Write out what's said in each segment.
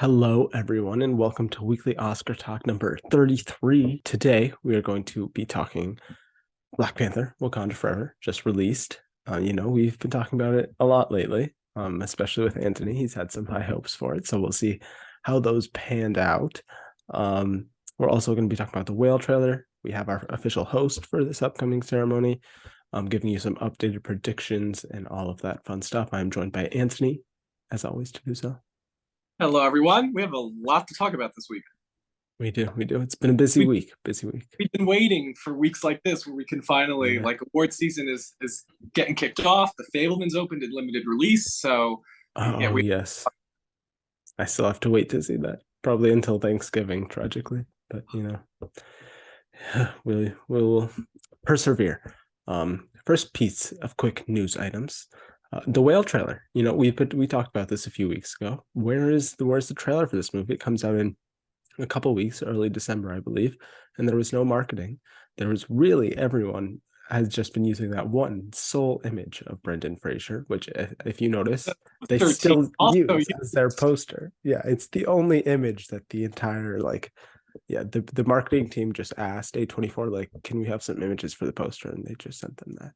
Hello, everyone, and welcome to Weekly Oscar Talk number 33. Today, we are going to be talking Black Panther, Wakanda Forever, just released. We've been talking about it a lot lately, especially with Anthony. He's had some high hopes for it, so we'll see how those panned out. We're also going to be talking about the whale trailer. We have our official host for this upcoming ceremony, giving you some updated predictions and all of that fun stuff. I'm joined by Anthony, as always, to do so. Hello, everyone. We have a lot to talk about this week. We do. It's been a busy We, week. Busy week. we've been waiting for weeks like this where we can finally, Yeah. like, award season is getting kicked off. The Fablemans opened in limited release, so Oh we yes. I still have to wait to see that. Probably until Thanksgiving, tragically. But we'll persevere. First piece of quick news items. The whale trailer. We talked about this a few weeks ago. Where's the trailer for this movie? It comes out in a couple weeks, early December, I believe, and there was no marketing. There was really everyone has just been using that one sole image of Brendan Fraser, which, if you notice, they 13 still also. use as their poster. Yeah, it's the only image that the entire the marketing team just asked A24 like, can we have some images for the poster, and they just sent them that.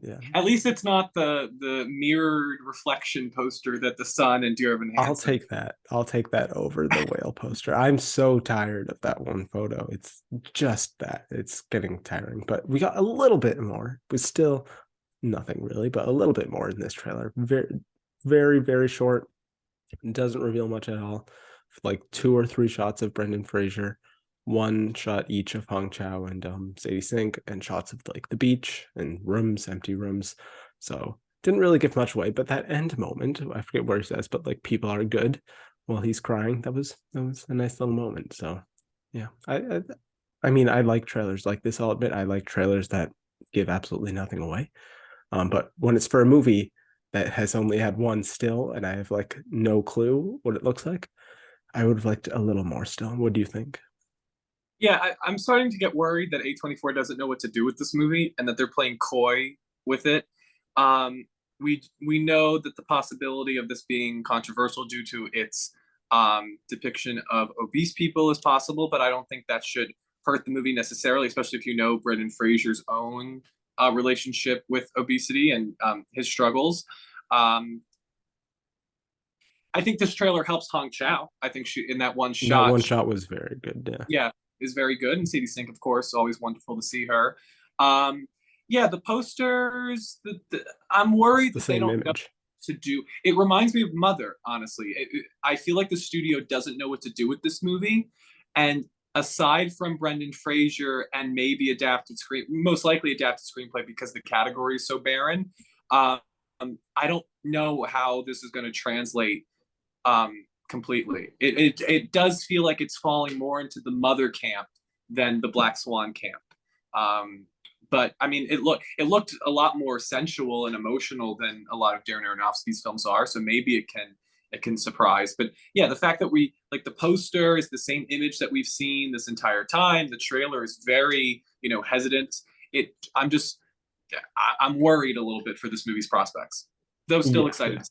Yeah. At least it's not the mirrored reflection poster that the sun and Dear Evan I'll Hansen. take that. I'll take that over the whale poster. I'm so tired of that one photo. It's just that. It's getting tiring. But we got a little bit more, but still nothing really, but a little bit more in this trailer. Very, very, very short. It doesn't reveal much at all. Like 2 or 3 shots of Brendan Fraser, one shot each of Hong Chow and Sadie Sink, and shots of like the beach and rooms, empty rooms. So didn't really give much away, but that end moment, I forget where he says, but like people are good while he's crying. That was a nice little moment. So yeah, I mean I like trailers like this. I'll admit I like trailers that give absolutely nothing away. But when it's for a movie that has only had one still and I have like no clue what it looks like, I would have liked a little more still. What do you think? Yeah, I'm starting to get worried that A24 doesn't know what to do with this movie and that they're playing coy with it. We know that the possibility of this being controversial due to its depiction of obese people is possible, but I don't think that should hurt the movie necessarily, especially if you know Brendan Fraser's own relationship with obesity and his struggles. Um, I think this trailer helps Hong Chow. I think she in that one That shot, one shot was very good. Yeah. yeah, is very good. And Sadie Sink, of course, always wonderful to see her. Um, yeah, the posters. I'm It's worried the that they same don't know image. to do. It reminds me of Mother, honestly. I feel like the studio doesn't know what to do with this movie, and aside from Brendan Fraser and maybe most likely adapted screenplay because the category is so barren. Um, I don't know how this is going to translate completely. It does feel like it's falling more into the Mother camp than the Black Swan camp. Um, but I mean, it looked a lot more sensual and emotional than a lot of Darren Aronofsky's films are. So maybe it can surprise. But yeah, the fact that we like the poster is the same image that we've seen this entire time. The trailer is very hesitant. I'm worried a little bit for this movie's prospects, though still Yeah, yeah. excited.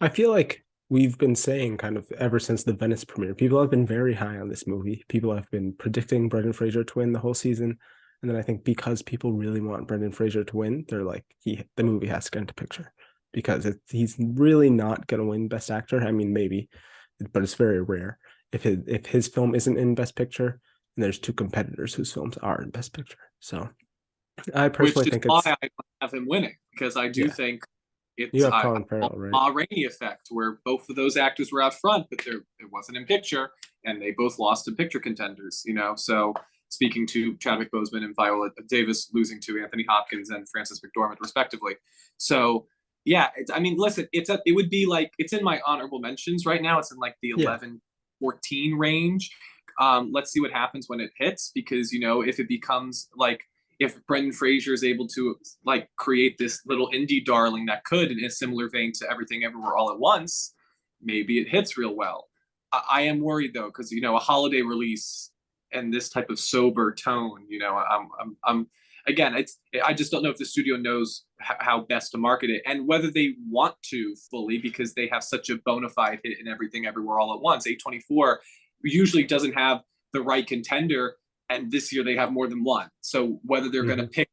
I feel like we've been saying kind of ever since the Venice premiere, people have been very high on this movie. People have been predicting Brendan Fraser to win the whole season. And then I think because people really want Brendan Fraser to win, they're like, the movie has to get into picture because he's really not going to win Best Actor. I mean, maybe, but it's very rare. If his film isn't in Best Picture, and there's 2 competitors whose films are in Best Picture. So I Which personally is think why it's I have him winning because I do yeah. think You it's have I Colin Farrell, right? Ma Rainey effect where both of those actors were out front, but it wasn't in picture, and they both lost to picture contenders. So speaking to Chadwick Boseman and Viola Davis losing to Anthony Hopkins and Frances McDormand respectively. So yeah, I mean, listen, it would be like it's in my honorable mentions right now. It's in like the Yeah. 11-14 range. Let's see what happens when it hits because if it becomes like if Brendan Fraser is able to like create this little indie darling that could in a similar vein to Everything Everywhere All at Once, maybe it hits real well. I am worried though because a holiday release and this type of sober tone, again, I just don't know if the studio knows how best to market it and whether they want to fully because they have such a bona fide hit in everything everywhere all at once. A24 usually doesn't have the right contender, and this year they have more than one. So whether they're going to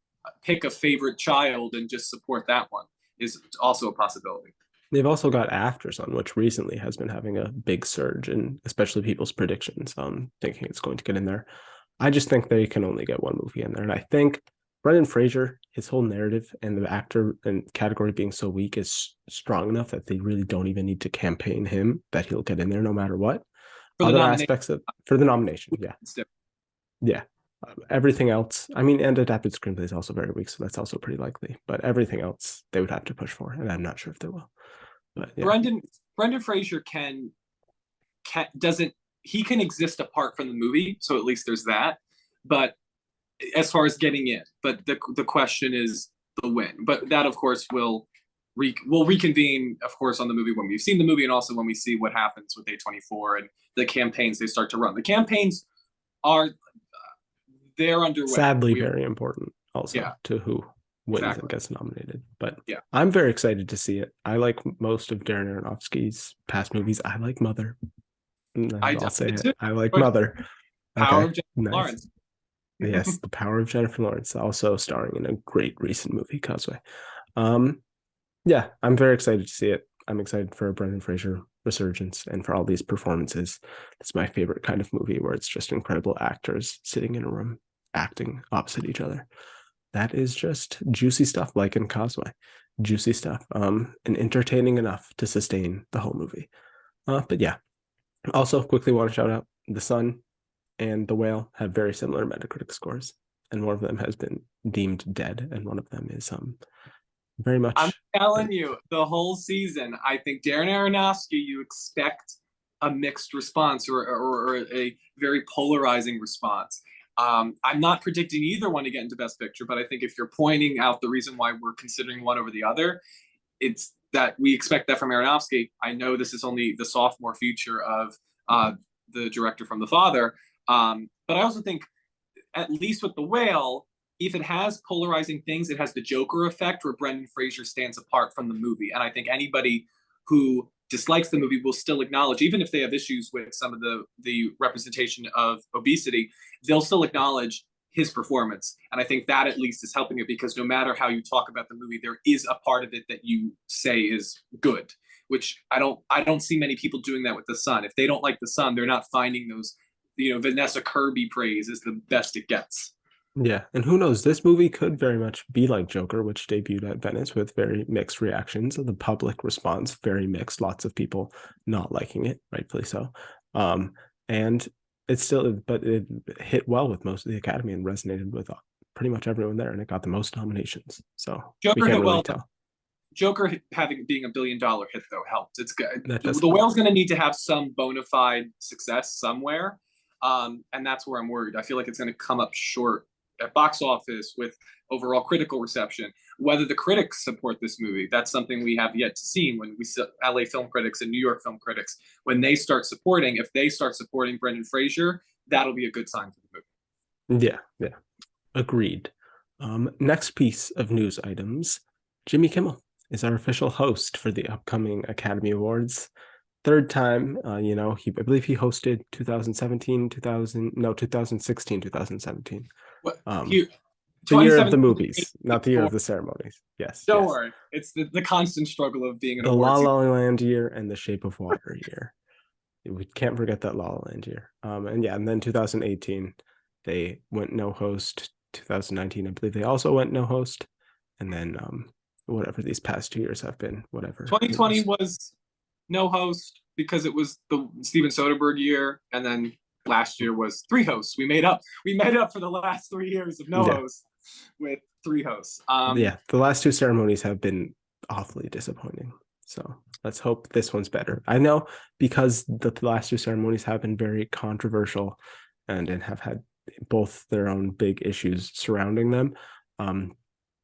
pick a favorite child and just support that one is also a possibility. They've also got Aftersun, which recently has been having a big surge in especially people's predictions, thinking it's going to get in there. I just think they can only get one movie in there. And I think Brendan Fraser, his whole narrative and the actor and category being so weak is strong enough that they really don't even need to campaign him, that he'll get in there no matter what. For Other aspects of for the nomination, yeah. Yeah. Everything else, I mean, and adapted screenplay is also very weak, so that's also pretty likely. But everything else they would have to push for, and I'm not sure if they will. But yeah. Brendan Fraser doesn't he can exist apart from the movie, so at least there's that. But as far as getting in, but the question is the win. But that, of course, we'll reconvene, of course, on the movie when we've seen the movie, and also when we see what happens with A24 and the campaigns they start to run. The campaigns are they're underway. Sadly, very important also to who wins and gets nominated. But yeah, I'm very excited to see it. I like most of Darren Aronofsky's past movies. I like Mother. I'll say it. I like Mother. Power of Jennifer Lawrence. Yes, The Power of Jennifer Lawrence, also starring in a great recent movie, Causeway. Yeah, I'm very excited to see it. I'm excited for a Brendan Fraser resurgence and for all these performances. It's my favorite kind of movie where it's just incredible actors sitting in a room acting opposite each other. That is just juicy stuff, like in Causeway. Juicy stuff, and entertaining enough to sustain the whole movie. But yeah, also quickly want to shout out The Sun and The Whale have very similar Metacritic scores, and one of them has been deemed dead, and one of them is very much. I'm telling you, the whole season, I think Darren Aronofsky, you expect a mixed response or a very polarizing response. I'm not predicting either one to get into Best Picture, but I think if you're pointing out the reason why we're considering one over the other, it's that we expect that from Aronofsky. I know this is only the sophomore feature of the director from The Father, but I also think, at least with The Whale, if it has polarizing things, it has the Joker effect where Brendan Fraser stands apart from the movie. And I think anybody who dislikes the movie will still acknowledge, even if they have issues with some of the representation of obesity, they'll still acknowledge his performance. And I think that at least is helping it, because no matter how you talk about the movie, there is a part of it that you say is good, which I don't see many people doing that with The Sun. If they don't like The Sun, they're not finding those, Vanessa Kirby praise is the best it gets. Yeah, and who knows, this movie could very much be like Joker, which debuted at Venice with very mixed reactions. The public response, very mixed, lots of people not liking it, rightfully so. And it's still, but it hit well with most of the Academy and resonated with pretty much everyone there, and it got the most nominations. So Joker we can't really tell. Joker being $1 billion hit, though, helped. It's good. The Whale's going to need to have some bona fide success somewhere, and that's where I'm worried. I feel like it's going to come up short at box office with overall critical reception. Whether the critics support this movie, that's something we have yet to see. When we see LA film critics and New York film critics, when they start supporting, if they start supporting Brendan Fraser, that'll be a good sign for the movie. Yeah. Agreed. Next piece of news items. Jimmy Kimmel is our official host for the upcoming Academy Awards. Third time, I believe he hosted 2016, 2017. The year of the movies, not the year of the ceremonies. Yes. Don't worry. It's the constant struggle of being an the La La Land year and the Shape of Water year. We can't forget that La La Land year. And then 2018, they went no host. 2019, I believe they also went no host. And then whatever these past 2 years have been, whatever. 2020 was no host because it was the Steven Soderbergh year, and then last year was 3 hosts. We made up for the last 3 years of no hosts with 3 hosts. The last 2 ceremonies have been awfully disappointing. So let's hope this one's better. I know, because the last 2 ceremonies have been very controversial and have had both their own big issues surrounding them.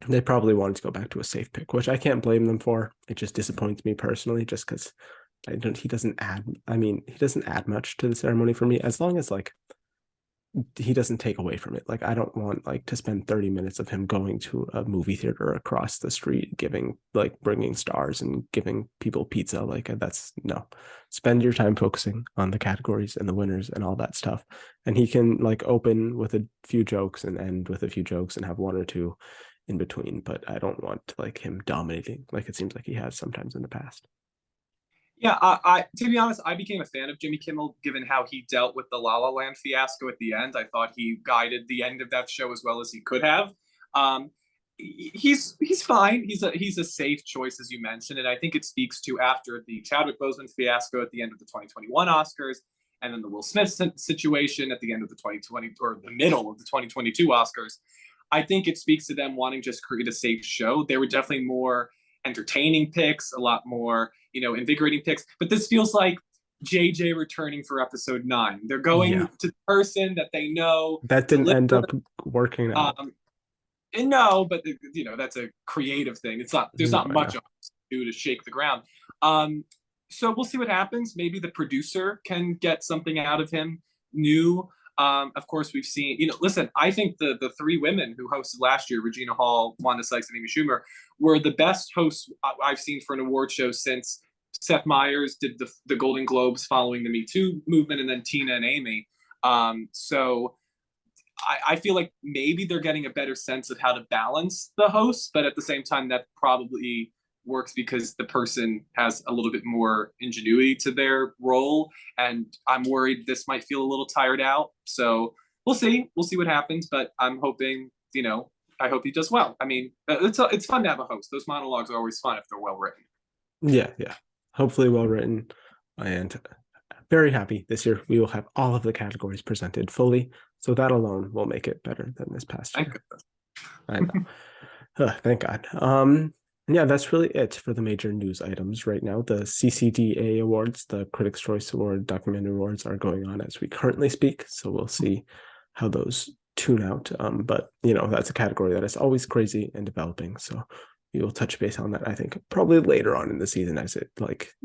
They probably wanted to go back to a safe pick, which I can't blame them for. It just disappoints me personally, just because he doesn't add much to the ceremony for me, as long as he doesn't take away from it. Like I don't want like to spend 30 minutes of him going to a movie theater across the street, giving like bringing stars and giving people pizza. Like that's no. Spend your time focusing on the categories and the winners and all that stuff. And he can like open with a few jokes and end with a few jokes and have one or two in between. But I don't want like him dominating like it seems like he has sometimes in the past. Yeah, I to be honest, I became a fan of Jimmy Kimmel given how he dealt with the La La Land fiasco at the end. I thought he guided the end of that show as well as he could have. Um, he's fine. He's a safe choice as you mentioned, and I think it speaks to after the Chadwick Boseman fiasco at the end of the 2021 Oscars, and then the Will Smith situation at the end of the 2020 or the middle of the 2022 Oscars. I think it speaks to them wanting to just create a safe show. There were definitely more entertaining picks, a lot more, invigorating picks. But this feels like JJ returning for episode 9. They're Yeah, going to the person that they know that didn't deliver. end up working out. And no, but that's a creative thing. It's not. There's No, not I know. much to do to shake the ground. So we'll see what happens. Maybe the producer can get something out of him new. Of course, we've seen, listen, I think the three women who hosted last year, Regina Hall, Wanda Sykes, and Amy Schumer, were the best hosts I've seen for an award show since Seth Meyers did the Golden Globes following the Me Too movement, and then Tina and Amy. So I feel like maybe they're getting a better sense of how to balance the hosts, but at the same time, that probably works because the person has a little bit more ingenuity to their role. And I'm worried this might feel a little tired out. So we'll see. We'll see what happens. But I'm hoping, I hope he does well. I mean, it's fun to have a host. Those monologues are always fun if they're well written. Yeah, yeah. Hopefully well written. And very happy this year we will have all of the categories presented fully. So that alone will make it better than this past year. I know. Thank God. Yeah, that's really it for the major news items right now. The CCDA awards, the Critics' Choice Award, Documentary Awards are going on as we currently speak. So we'll see how those tune out. But that's a category that is always crazy and developing. So we will touch base on that, I think, probably later on in the season as it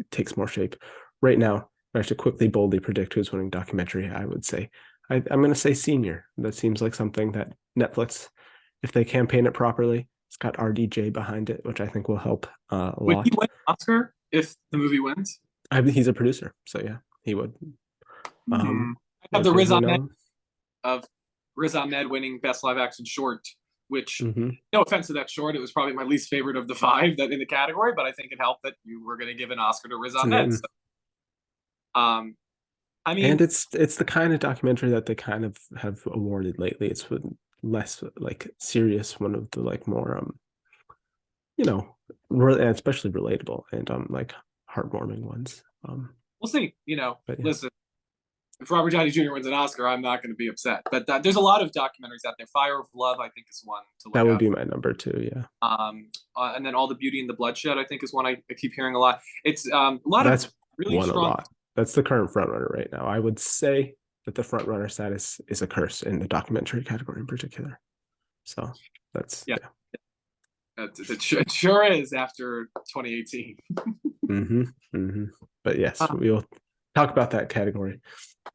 takes more shape. Right now, I have to quickly, boldly predict who's winning documentary. I would say, I'm going to say Senior. That seems like something that Netflix, if they campaign it properly, it's got RDJ behind it, which I think will help a Would he lot. win an Oscar if the movie wins? He's a producer, so yeah, he would. I have the Okay, Riz who Ahmed knows? of Riz Ahmed winning Best Live Action Short, which, Mm-hmm. no offense to that short, it was probably my least favorite of the 5 that in the category, but I think it helped that you were going to give an Oscar to Riz Ahmed. So, I And mean, it's the kind of documentary that they kind of have awarded lately. It's less serious, one of the more especially relatable and heartwarming ones. we'll see. But yeah, Listen, if Robert Downey Jr. wins an Oscar, I'm not going to be upset. But there's a lot of documentaries out there. Fire of Love, I think, is one to that look would out be for. my number 2. Yeah, And then All the Beauty and the Bloodshed, I think, is one I keep hearing a lot. It's a lot of that's really won a strong. lot. That's the current frontrunner right now. I would say that the frontrunner status is a curse in the documentary category in particular. So that's Yeah, it sure is after 2018. Mm-hmm. Mm-hmm. But yes, we'll talk about that category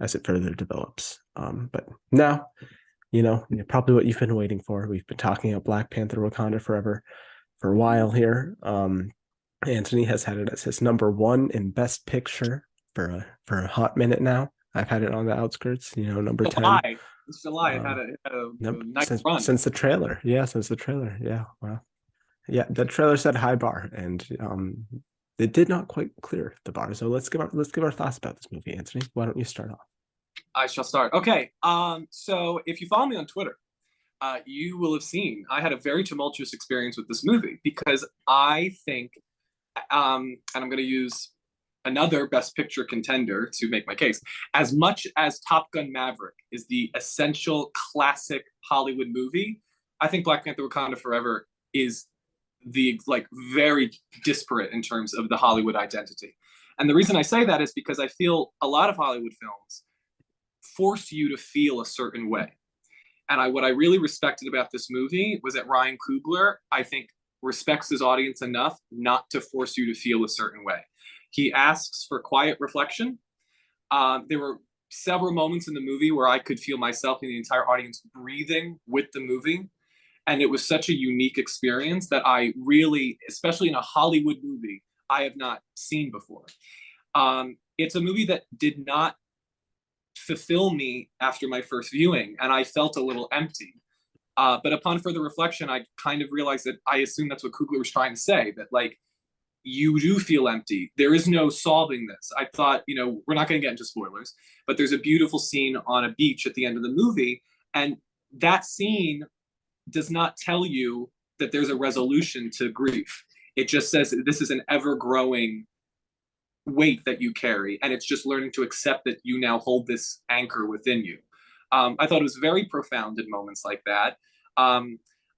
as it further develops. But now, probably what you've been waiting for. We've been talking about Black Panther Wakanda Forever for a while here. Anthony has had it as his number 1 in Best Picture for a hot minute now. I've had it on the outskirts, number 10. It's July. It had a nice run. Since the trailer. Yeah, since the trailer. Yeah, wow. Yeah, the trailer set a high bar, and it did not quite clear the bar. So let's give our thoughts about this movie, Anthony. Why don't you start off? I shall start. Okay. So if you follow me on Twitter, you will have seen I had a very tumultuous experience with this movie because I think, and I'm going to use another Best Picture contender to make my case. As much as Top Gun Maverick is the essential classic Hollywood movie, I think Black Panther: Wakanda Forever is the very disparate in terms of the Hollywood identity. And the reason I say that is because I feel a lot of Hollywood films force you to feel a certain way. And what I really respected about this movie was that Ryan Coogler, I think, respects his audience enough not to force you to feel a certain way. He asks for quiet reflection. There were several moments in the movie where I could feel myself and the entire audience breathing with the movie. And it was such a unique experience that I really, especially in a Hollywood movie, I have not seen before. It's a movie that did not fulfill me after my first viewing, and I felt a little empty. But upon further reflection, I kind of realized that I assume that's what Kugler was trying to say, that like you do feel empty. There is no solving this. I thought, we're not going to get into spoilers, but there's a beautiful scene on a beach at the end of the movie. And that scene does not tell you that there's a resolution to grief. It just says this is an ever growing weight that you carry. And it's just learning to accept that you now hold this anchor within you. I thought it was very profound in moments like that.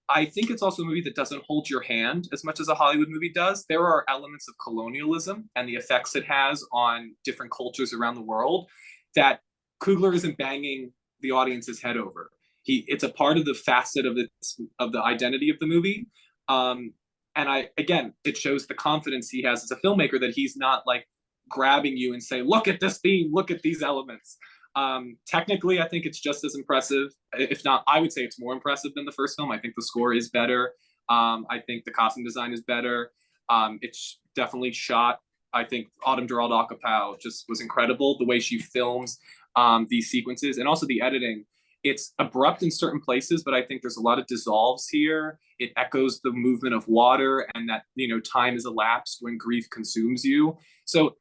I think it's also a movie that doesn't hold your hand as much as a Hollywood movie does. There are elements of colonialism and the effects it has on different cultures around the world that Kugler isn't banging the audience's head over. It's a part of the facet of the identity of the movie. And again, it shows the confidence he has as a filmmaker that he's not like grabbing you and say, look at this theme, look at these elements. Technically, I think it's just as impressive. If not, I would say it's more impressive than the first film. I think the score is better. I think the costume design is better. It's definitely shot. I think Autumn Gerald Akapow just was incredible. The way she films these sequences, and also the editing. It's abrupt in certain places, but I think there's a lot of dissolves here. It echoes the movement of water, and that time is elapsed when grief consumes you. So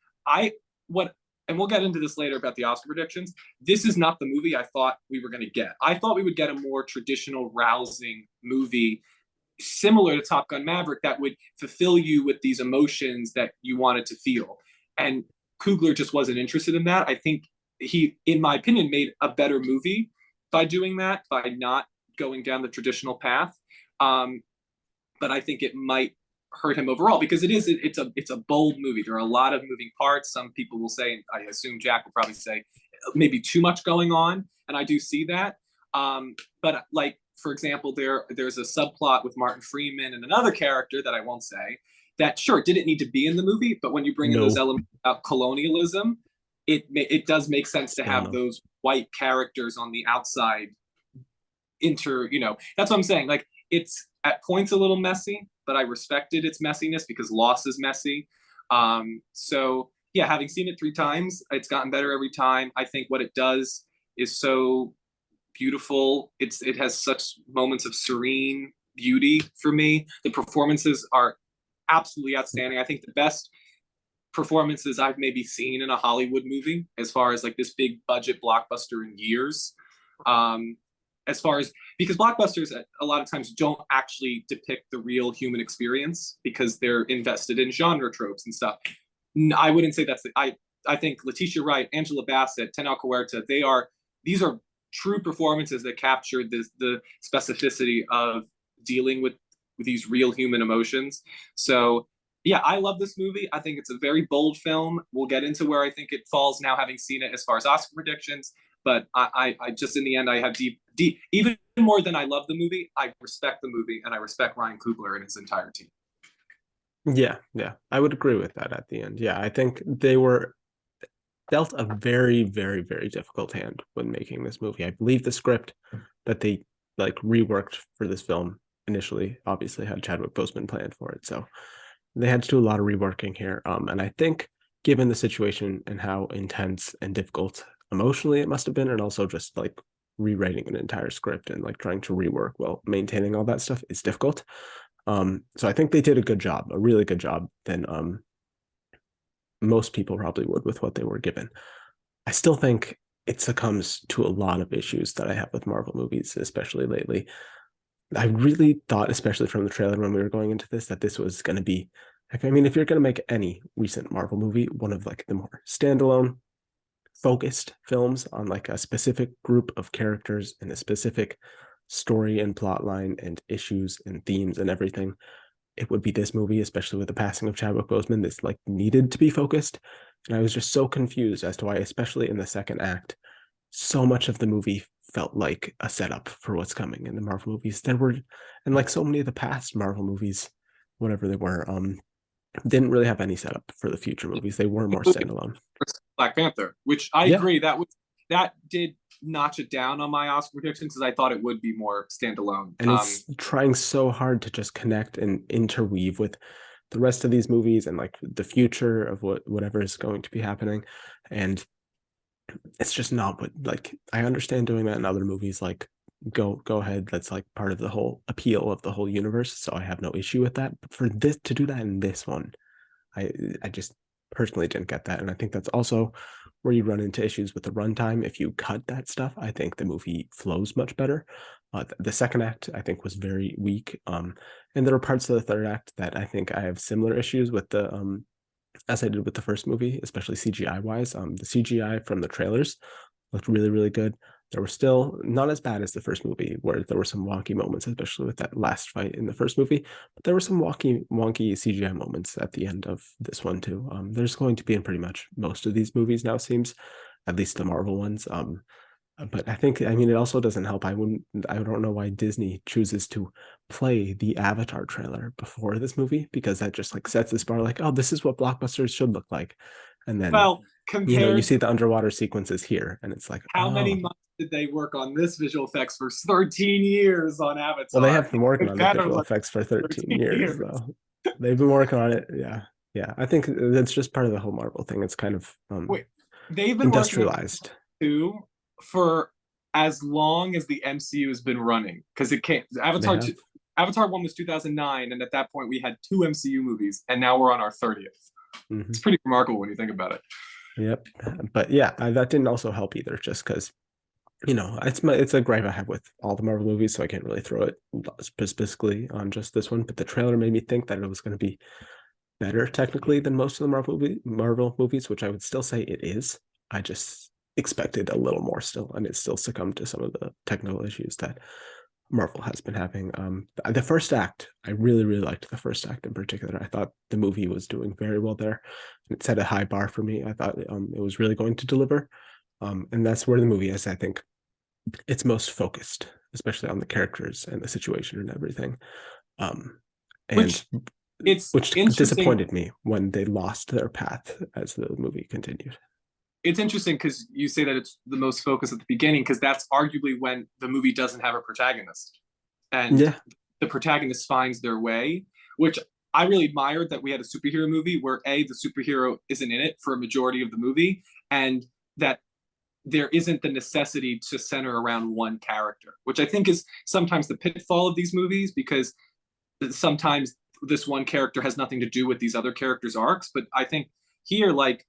and we'll get into this later about the Oscar predictions. This is not the movie I thought we were going to get. I thought we would get a more traditional, rousing movie similar to Top Gun Maverick that would fulfill you with these emotions that you wanted to feel. And Kugler just wasn't interested in that. I think he, in my opinion, made a better movie by doing that, by not going down the traditional path. But I think it might hurt him overall because it's a bold movie. There are a lot of moving parts. Some people will say, I assume Jack will probably say, maybe too much going on, and I do see that. But like for example, there's a subplot with Martin Freeman and another character that I won't say that sure didn't need to be in the movie, but when you bring in those elements about colonialism, it does make sense to have those white characters on the outside that's what I'm saying. Like it's at points a little messy, but I respected its messiness because Lost is messy. So yeah, having seen it 3 times, it's gotten better every time. I think what it does is so beautiful. It has such moments of serene beauty for me. The performances are absolutely outstanding. I think the best performances I've maybe seen in a Hollywood movie, as far as like this big budget blockbuster in years. As far as because blockbusters a lot of times don't actually depict the real human experience because they're invested in genre tropes and stuff. I wouldn't say I think Letitia Wright, Angela Bassett, Tenel Huerta, these are true performances that capture the specificity of dealing with these real human emotions. So yeah, I love this movie. I think it's a very bold film. We'll get into where I think it falls now, having seen it as far as Oscar predictions. But I just in the end, I have deep, even more than I love the movie, I respect the movie and I respect Ryan Coogler and his entire team. Yeah, I would agree with that at the end. Yeah, I think they were dealt a very, very, very difficult hand when making this movie. I believe the script that they like reworked for this film initially obviously had Chadwick Boseman planned for it. So they had to do a lot of reworking here. And I think given the situation and how intense and difficult emotionally it must have been, and also just like rewriting an entire script and like trying to rework while maintaining all that stuff is difficult. So I think they did a good job, a really good job than most people probably would with what they were given. I still think it succumbs to a lot of issues that I have with Marvel movies, especially lately. I really thought, especially from the trailer when we were going into this, that this was going to be, I mean, if you're going to make any recent Marvel movie, one of like the more standalone focused films on like a specific group of characters and a specific story and plot line and issues and themes and everything, it would be this movie, especially with the passing of Chadwick Boseman. This like needed to be focused. And I was just so confused as to why, especially in the second act, so much of the movie felt like a setup for what's coming in the Marvel movies. There were, and like so many of the past Marvel movies, whatever they were, didn't really have any setup for the future movies. They were more standalone. Black Panther, which I agree that was that did notch it down on my Oscar predictions because I thought it would be more standalone. And it's trying so hard to just connect and interweave with the rest of these movies and like the future of whatever is going to be happening. And it's just not what, like, I understand doing that in other movies, like go ahead, that's like part of the whole appeal of the whole universe, so I have no issue with that. But for this to do that in this one, I I just personally didn't get that, and I think that's also where you run into issues with the runtime. If you cut that stuff, I think the movie flows much better. The second act, I think, was very weak, and there are parts of the third act that I think I have similar issues with the as I did with the first movie, especially CGI wise. The CGI from the trailers looked really, really good. There were still not as bad as the first movie, where there were some wonky moments, especially with that last fight in the first movie. But there were some wonky CGI moments at the end of this one too. There's going to be in pretty much most of these movies now, seems, at least the Marvel ones. But I think, I mean, it also doesn't help. I don't know why Disney chooses to play the Avatar trailer before this movie, because that just like sets this bar like, oh, this is what blockbusters should look like. And then, Well, you compared see to the underwater sequences here, and it's like, how many oh, months did they work on this visual effects for 13 years on well, they Avatar? have been working It on the better visual look effects for 13 13 years, years. though. They've been working on it. Yeah. Yeah. I think that's just part of the whole Marvel thing. It's kind of Wait, they've been working on industrialized. two for as long as the MCU has been running because it can't. They Avatar have. 2, Avatar 1 was 2009, and at that point we had two MCU movies, and now we're on our 30th. Hmm. It's pretty remarkable when you think about it. Yep. But yeah, that didn't also help either, just because it's a gripe I have with all the Marvel movies, so I can't really throw it specifically on just this one. But the trailer made me think that it was going to be better technically than most of the Marvel movies, which I would still say it is. I just expected a little more still, and it still succumbed to some of the technical issues that Marvel has been having. The first act, I really, really liked the first act in particular. I thought the movie was doing very well there. It set a high bar for me. I thought it was really going to deliver. And that's where the movie is, I think, it's most focused, especially on the characters and the situation and everything. Um, and Which it's which interesting. disappointed me when they lost their path as the movie continued. It's interesting because you say that it's the most focused at the beginning because that's arguably when the movie doesn't have a protagonist and Yeah, the protagonist finds their way, which I really admired that we had a superhero movie where the superhero isn't in it for a majority of the movie, and that there isn't the necessity to center around one character, which I think is sometimes the pitfall of these movies because sometimes this one character has nothing to do with these other characters' arcs. But I think here, like,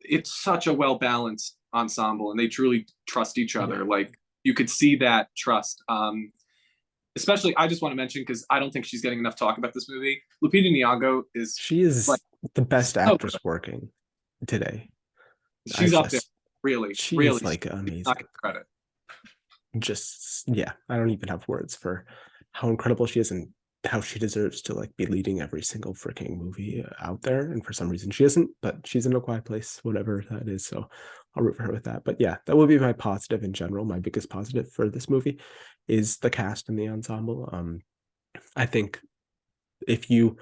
it's such a well balanced ensemble, and they truly trust each yeah. other. Like you could see that trust. Especially, I just want to mention because I don't think she's getting enough talk about this movie. Lupita Nyong'o is She like is the best so good. actress working today. I She's up there, just, really, she really. is like She's not amazing. getting credit. Just, yeah, I don't even have words for how incredible she is and how she deserves to like be leading every single freaking movie out there. And for some reason she isn't, but she's in A Quiet Place, whatever that is. So I'll root for her with that. But yeah, that would be my positive in general. My biggest positive for this movie is the cast and the ensemble. I think if you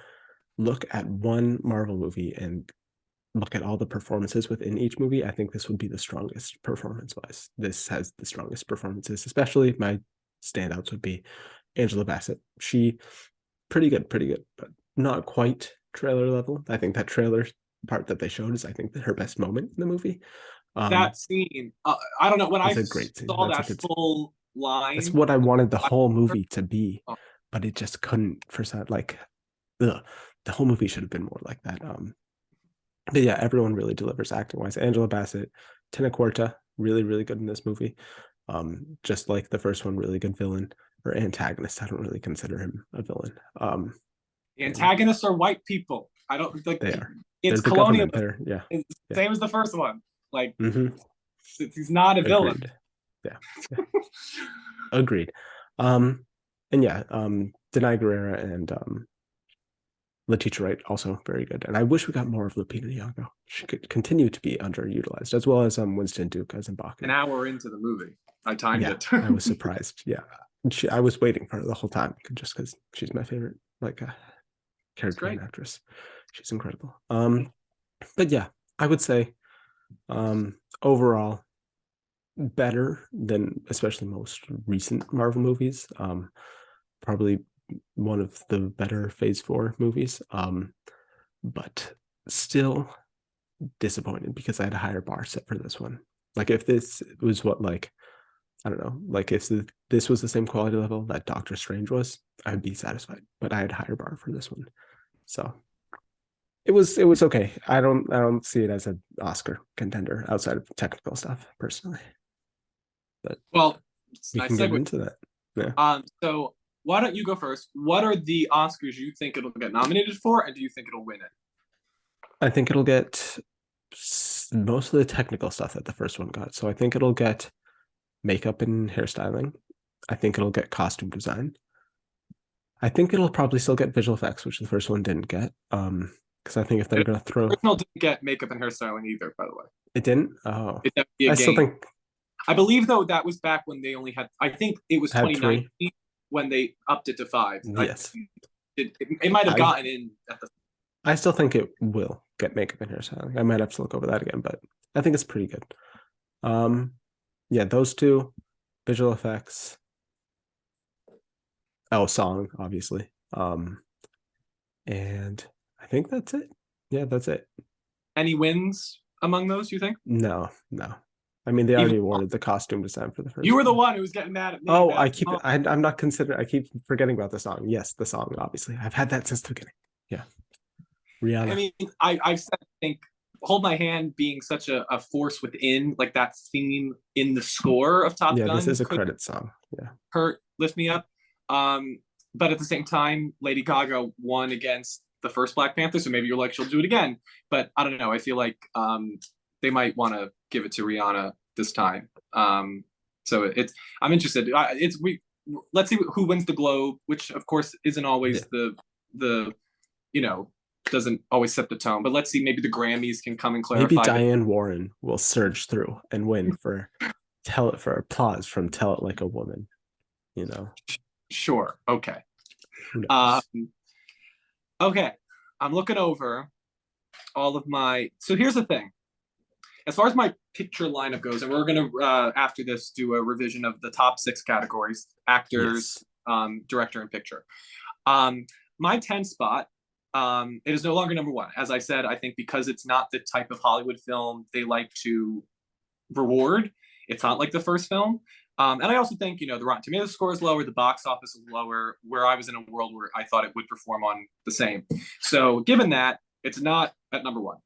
look at one Marvel movie and look at all the performances within each movie, I think this would be the strongest performance wise. This has the strongest performances, especially my standouts would be Angela Bassett. She pretty good, but not quite trailer level. I think that trailer part that they showed is, I think, her best moment in the movie. Um, That scene, I don't know. When I it's a great scene. saw that full That's line, what I wanted the I, whole movie to be, oh, but it just couldn't for some like ugh, the whole movie should have been more like that. But yeah, everyone really delivers acting wise. Angela Bassett, Tina Quarta, really, really good in this movie. Just like the first one, really good villain or antagonist. I don't really consider him a villain. the And antagonists are white people. I don't like. they are. They're It's the government. colonialism. They're yeah, It's the yeah. same as the first one. Like Mm-hmm. he's not a villain. Agreed. Yeah, yeah. Agreed. Um, and yeah, Denai Guerrera and Letitia Wright also very good. And I wish we got more of Lupita Nyong'o. She could continue to be underutilized, as well as Winston Duke as An M'Baku. hour into the movie, I timed Yeah, it. I was surprised. Yeah, I was waiting for her the whole time just because she's my favorite like It's character and great. actress. She's incredible. But yeah, I would say overall better than especially most recent Marvel movies. Probably one of the better Phase 4 movies. But still disappointed because I had a higher bar set for this one. Like if this was what like I don't know, like if this was the same quality level that Doctor Strange was, I'd be satisfied. But I had a higher bar for this one, so it was okay. I don't see it as an Oscar contender outside of technical stuff personally. But Well, it's a we nice can get segue. into that. Yeah, So why don't you go first? What are the Oscars you think it'll get nominated for, and do you think it'll win it? I think it'll get most of the technical stuff that the first one got. So I think it'll get makeup and hairstyling. I think it'll get costume design. I think it'll probably still get visual effects, which the first one didn't get. Because I think if they're It, gonna throw Original didn't get makeup and hairstyling either, by the way. it didn't. Oh, It's definitely a I still game. think I believe though that was back when they only had. I think it was had 2019 three. when they upped it to five. Yes, It might have I gotten in at the. I still think it will get makeup and hairstyling. I might have to look over that again, but I think it's pretty good. Um, yeah, those two, visual effects. Oh, song, obviously. And I think that's it. Yeah, that's it. Any wins among those? You think? No, no. I mean, they Even already awarded the costume design for the you first were the one. one who was getting mad at me Oh, about. I'm not considering. I keep forgetting about the song. Yes, the song. Obviously, I've had that since the beginning. Yeah, I Rihanna. mean, I've said, I think Hold My Hand being such a force within, like that theme in the score of Top Yeah, this Gun is a could credit song. Yeah, hurt, lift me up. But at the same time, Lady Gaga won against the first Black Panther, so maybe you're like, she'll do it again. But I don't know. I feel like they might want to give it to Rihanna this time. So I'm interested. It's we let's see who wins the Globe, which of course isn't yeah. always the you know doesn't always set the tone. But let's see, maybe the Grammys can come and Maybe clarify that. Diane Warren will surge through and win for tell it for applause from Tell It Like a Woman. You know, Sure, okay, who um, knows? okay. I'm looking over all of my. So here's the thing. As far as my picture lineup goes, and we're gonna after this do a revision of the top 6 categories: actors, Yes. director, and picture. Um, my 10 spot, it is no longer number one. As I said, I think because it's not the type of Hollywood film they like to reward. It's not like the first film. And I also think, the Rotten Tomatoes score is lower, the box office is lower, where I was in a world where I thought it would perform on the same. So given that, it's not at number one.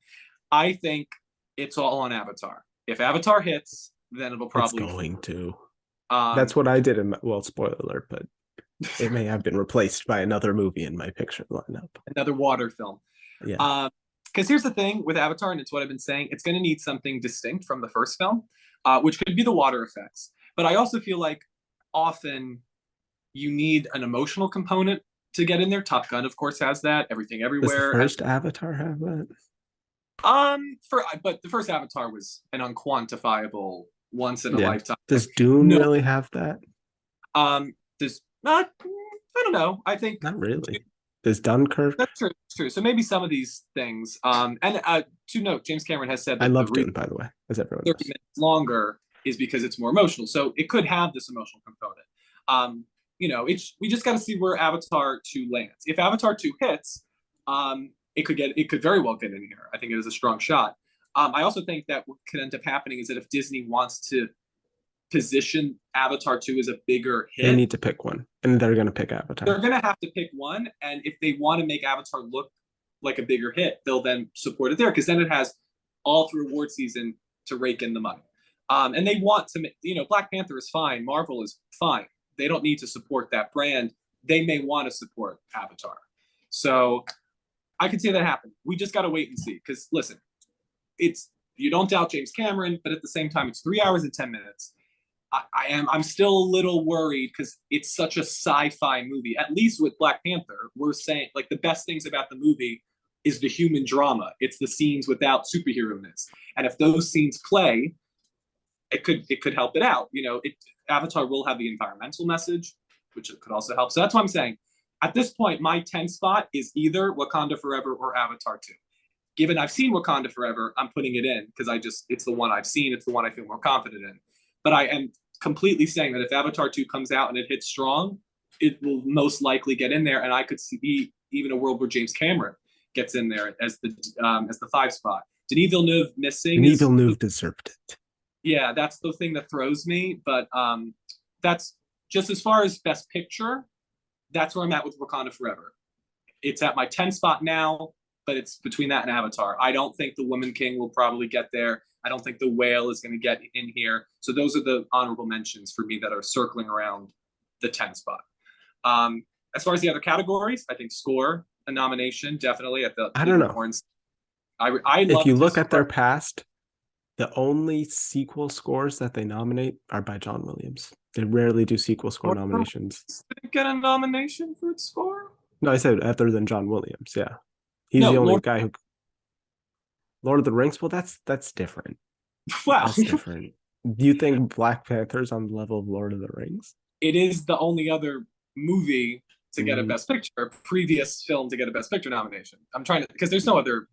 I think it's all on Avatar. If Avatar hits, then it'll It's probably. going to. Um, That's what I did in well, spoiler alert, but it may have been replaced by another movie in my picture lineup. another water film. Yeah. Because here's the thing with Avatar, and it's what I've been saying, it's going to need something distinct from the first film, which could be the water effects. But I also feel like often you need an emotional component to get in there. Top Gun, of course, has that. Everything Does the Everywhere has. first Avatar have that? But the first Avatar was an unquantifiable, once in a Yeah. lifetime. Does Dune No, really have that? there's not. I don't know. I think Not really. Does Dunkirk? that's true. It's true. So maybe some of these things. And to note, James Cameron has said I that the love reason Dune, by the way, as everyone 30 knows. minutes longer is because it's more emotional. So it could have this emotional component. We just got to see where Avatar 2 lands. If Avatar 2 hits, it could very well get in here. I think it is a strong shot. I also think that what could end up happening is that if Disney wants to position Avatar 2 as a bigger They hit, need to pick one, and they're going to pick they're Avatar. going to have to pick one. And if they want to make Avatar look like a bigger hit, they'll then support it there because then it has all through award season to rake in the money. And they want to make, Black Panther is fine. Marvel is fine. They don't need to support that brand. They may want to support Avatar. So I could see that happen. We just got to wait and see. Because listen, you don't doubt James Cameron, but at the same time, it's 3 hours and 10 minutes. I'm still a little worried because it's such a sci-fi movie. At least with Black Panther, we're saying like the best things about the movie is the human drama. It's the scenes without superhero-ness. And if those scenes play, it could help it out. Avatar will have the environmental message, which could also help. So that's what I'm saying. At this point, my 10 spot is either Wakanda Forever or Avatar 2. Given I've seen Wakanda Forever, I'm putting it in because it's the one I've seen. It's the one I feel more confident in. But I am completely saying that if Avatar 2 comes out and it hits strong, it will most likely get in there. And I could see even a world where James Cameron gets in there as the 5 spot. Denis Villeneuve missing Denis is Villeneuve deserved it. yeah, that's the thing that throws me. But that's just as far as Best Picture. That's where I'm at with Wakanda Forever. It's at my 10 spot now, but it's between that and Avatar. I don't think The Woman King will probably get there. I don't think The Whale is going to get in here. So those are the honorable mentions for me that are circling around the 10 spot. As far as the other categories, I think score a nomination definitely at the I don't know. Awards. I If love you look at their past, the only sequel scores that they nominate are by John Williams. They rarely do sequel score nominations. Did get a nomination for its score? No, I said other than John Williams. Yeah, he's No, the only guy who. Lord of the Rings. Well, that's different. Wow. That's different. Do you think Black Panther's on the level of Lord of the Rings? It is the only other movie to get a Best Picture, previous film to get a Best Picture nomination. I'm trying to, because there's no other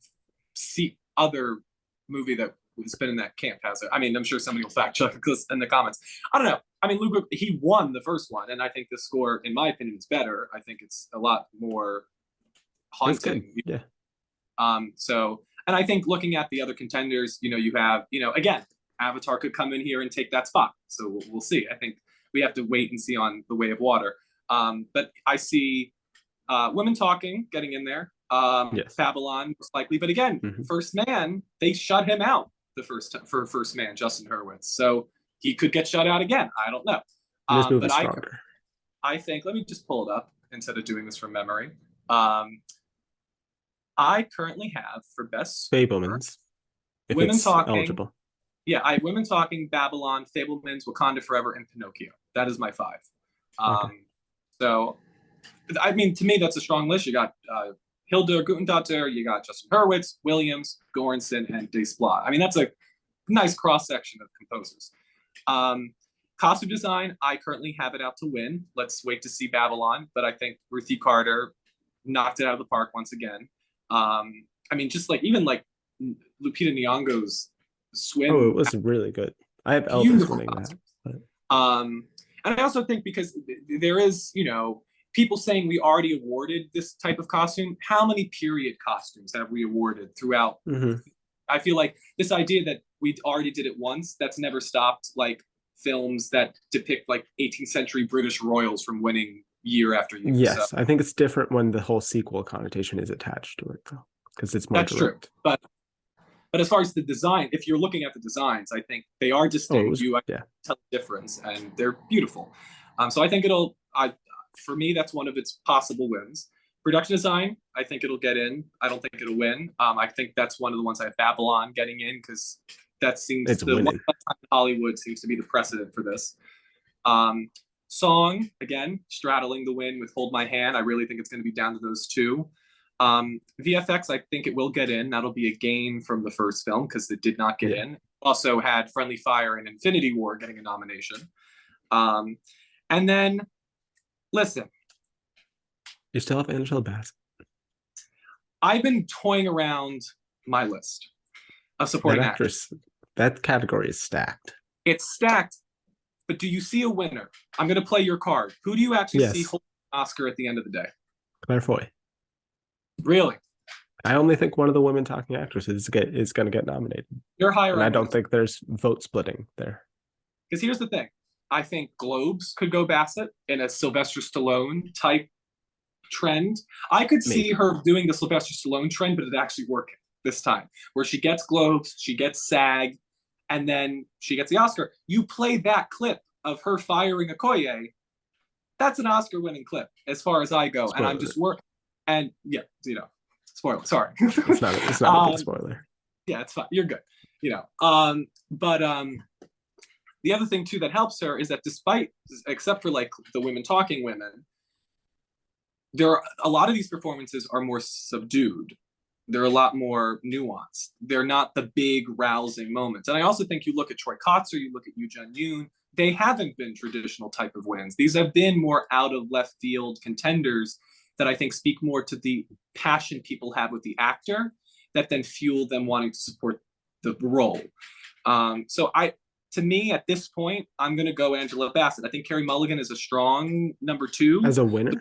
movie that has been in that camp, has it? I mean, I'm sure somebody will fact check this in the comments. I don't know. I mean, Luke, he won the first one, and I think the score, in my opinion, is better. I think it's a lot more haunting. Yeah. So, and I think looking at the other contenders, you have, again, Avatar could come in here and take that spot. So we'll see. I think we have to wait and see on The Way of Water. But I see Women Talking getting in there. Yes. Babylon most likely, but again, First Man, they shut him out for First Man, Justin Hurwitz, so he could get shut out again. I don't know. This movie is stronger. I think. Let me just pull it up instead of doing this from memory. I currently have for best Fablemans. Women Talking. Eligible. Yeah, I have Women Talking, Babylon, Fablemans, Wakanda Forever, and Pinocchio. That is my 5. Okay. So, I mean, to me, that's a strong list. You got Hildur Guttendotter, you got Justin Hurwitz, Williams, Göransson, and Desplat. I mean, that's a nice cross-section of composers. Costume design, I currently have it out to win. Let's wait to see Babylon, but I think Ruthie Carter knocked it out of the park once again. I mean, just even Lupita Nyong'o's swim. Oh, it was really good. I have Elvis winning that. But... and I also think because there is, people saying we already awarded this type of costume. How many period costumes have we awarded throughout? I feel like this idea that we already did it once, that's never stopped films that depict 18th century British royals from winning year after year. Yes, so. I think it's different when the whole sequel connotation is attached to it, though, because it's more that's direct. True. But as far as the design, if you're looking at the designs, I think they are distinct. You tell the difference, and they're beautiful. So I think for me, that's one of its possible wins. Production design, I think it'll get in. I don't think it'll win. I think that's one of the ones I have Babylon getting in because that seems Hollywood seems to be the precedent for this. Song, again, straddling the win with Hold My Hand. I really think it's going to be down to those two. VFX, I think it will get in. That'll be a gain from the first film because it did not get in. Also had Friendly Fire and Infinity War getting a nomination. And then, listen. You still have Angela Bassett. I've been toying around my list of supporting actors. That category is stacked. It's stacked, but do you see a winner? I'm going to play your card. Who do you actually see hold an Oscar at the end of the day? Claire Foy. Really? I only think one of the Women Talking actresses is going to get nominated. You're higher. And I don't think there's vote splitting there. Because here's the thing. I think Globes could go Bassett in a Sylvester Stallone type trend. I could see her doing the Sylvester Stallone trend, but it actually working this time, where she gets Globes, she gets SAG, and then she gets the Oscar. You play that clip of her firing Okoye, that's an Oscar-winning clip as far as I go. Spoiler. And I'm just working. And spoiler. Sorry, it's not a big spoiler. Yeah, it's fine. You're good. But the other thing too that helps her is that except for the Women Talking women, there are a lot of these performances are more subdued. They're a lot more nuanced. They're not the big rousing moments. And I also think you look at Troy Kotzer, you look at Yoo Jun-yoon, they haven't been traditional type of wins. These have been more out of left field contenders that I think speak more to the passion people have with the actor that then fuel them wanting to support the role. So to me at this point, I'm gonna go Angela Bassett. I think Carey Mulligan is a strong number two As a winner?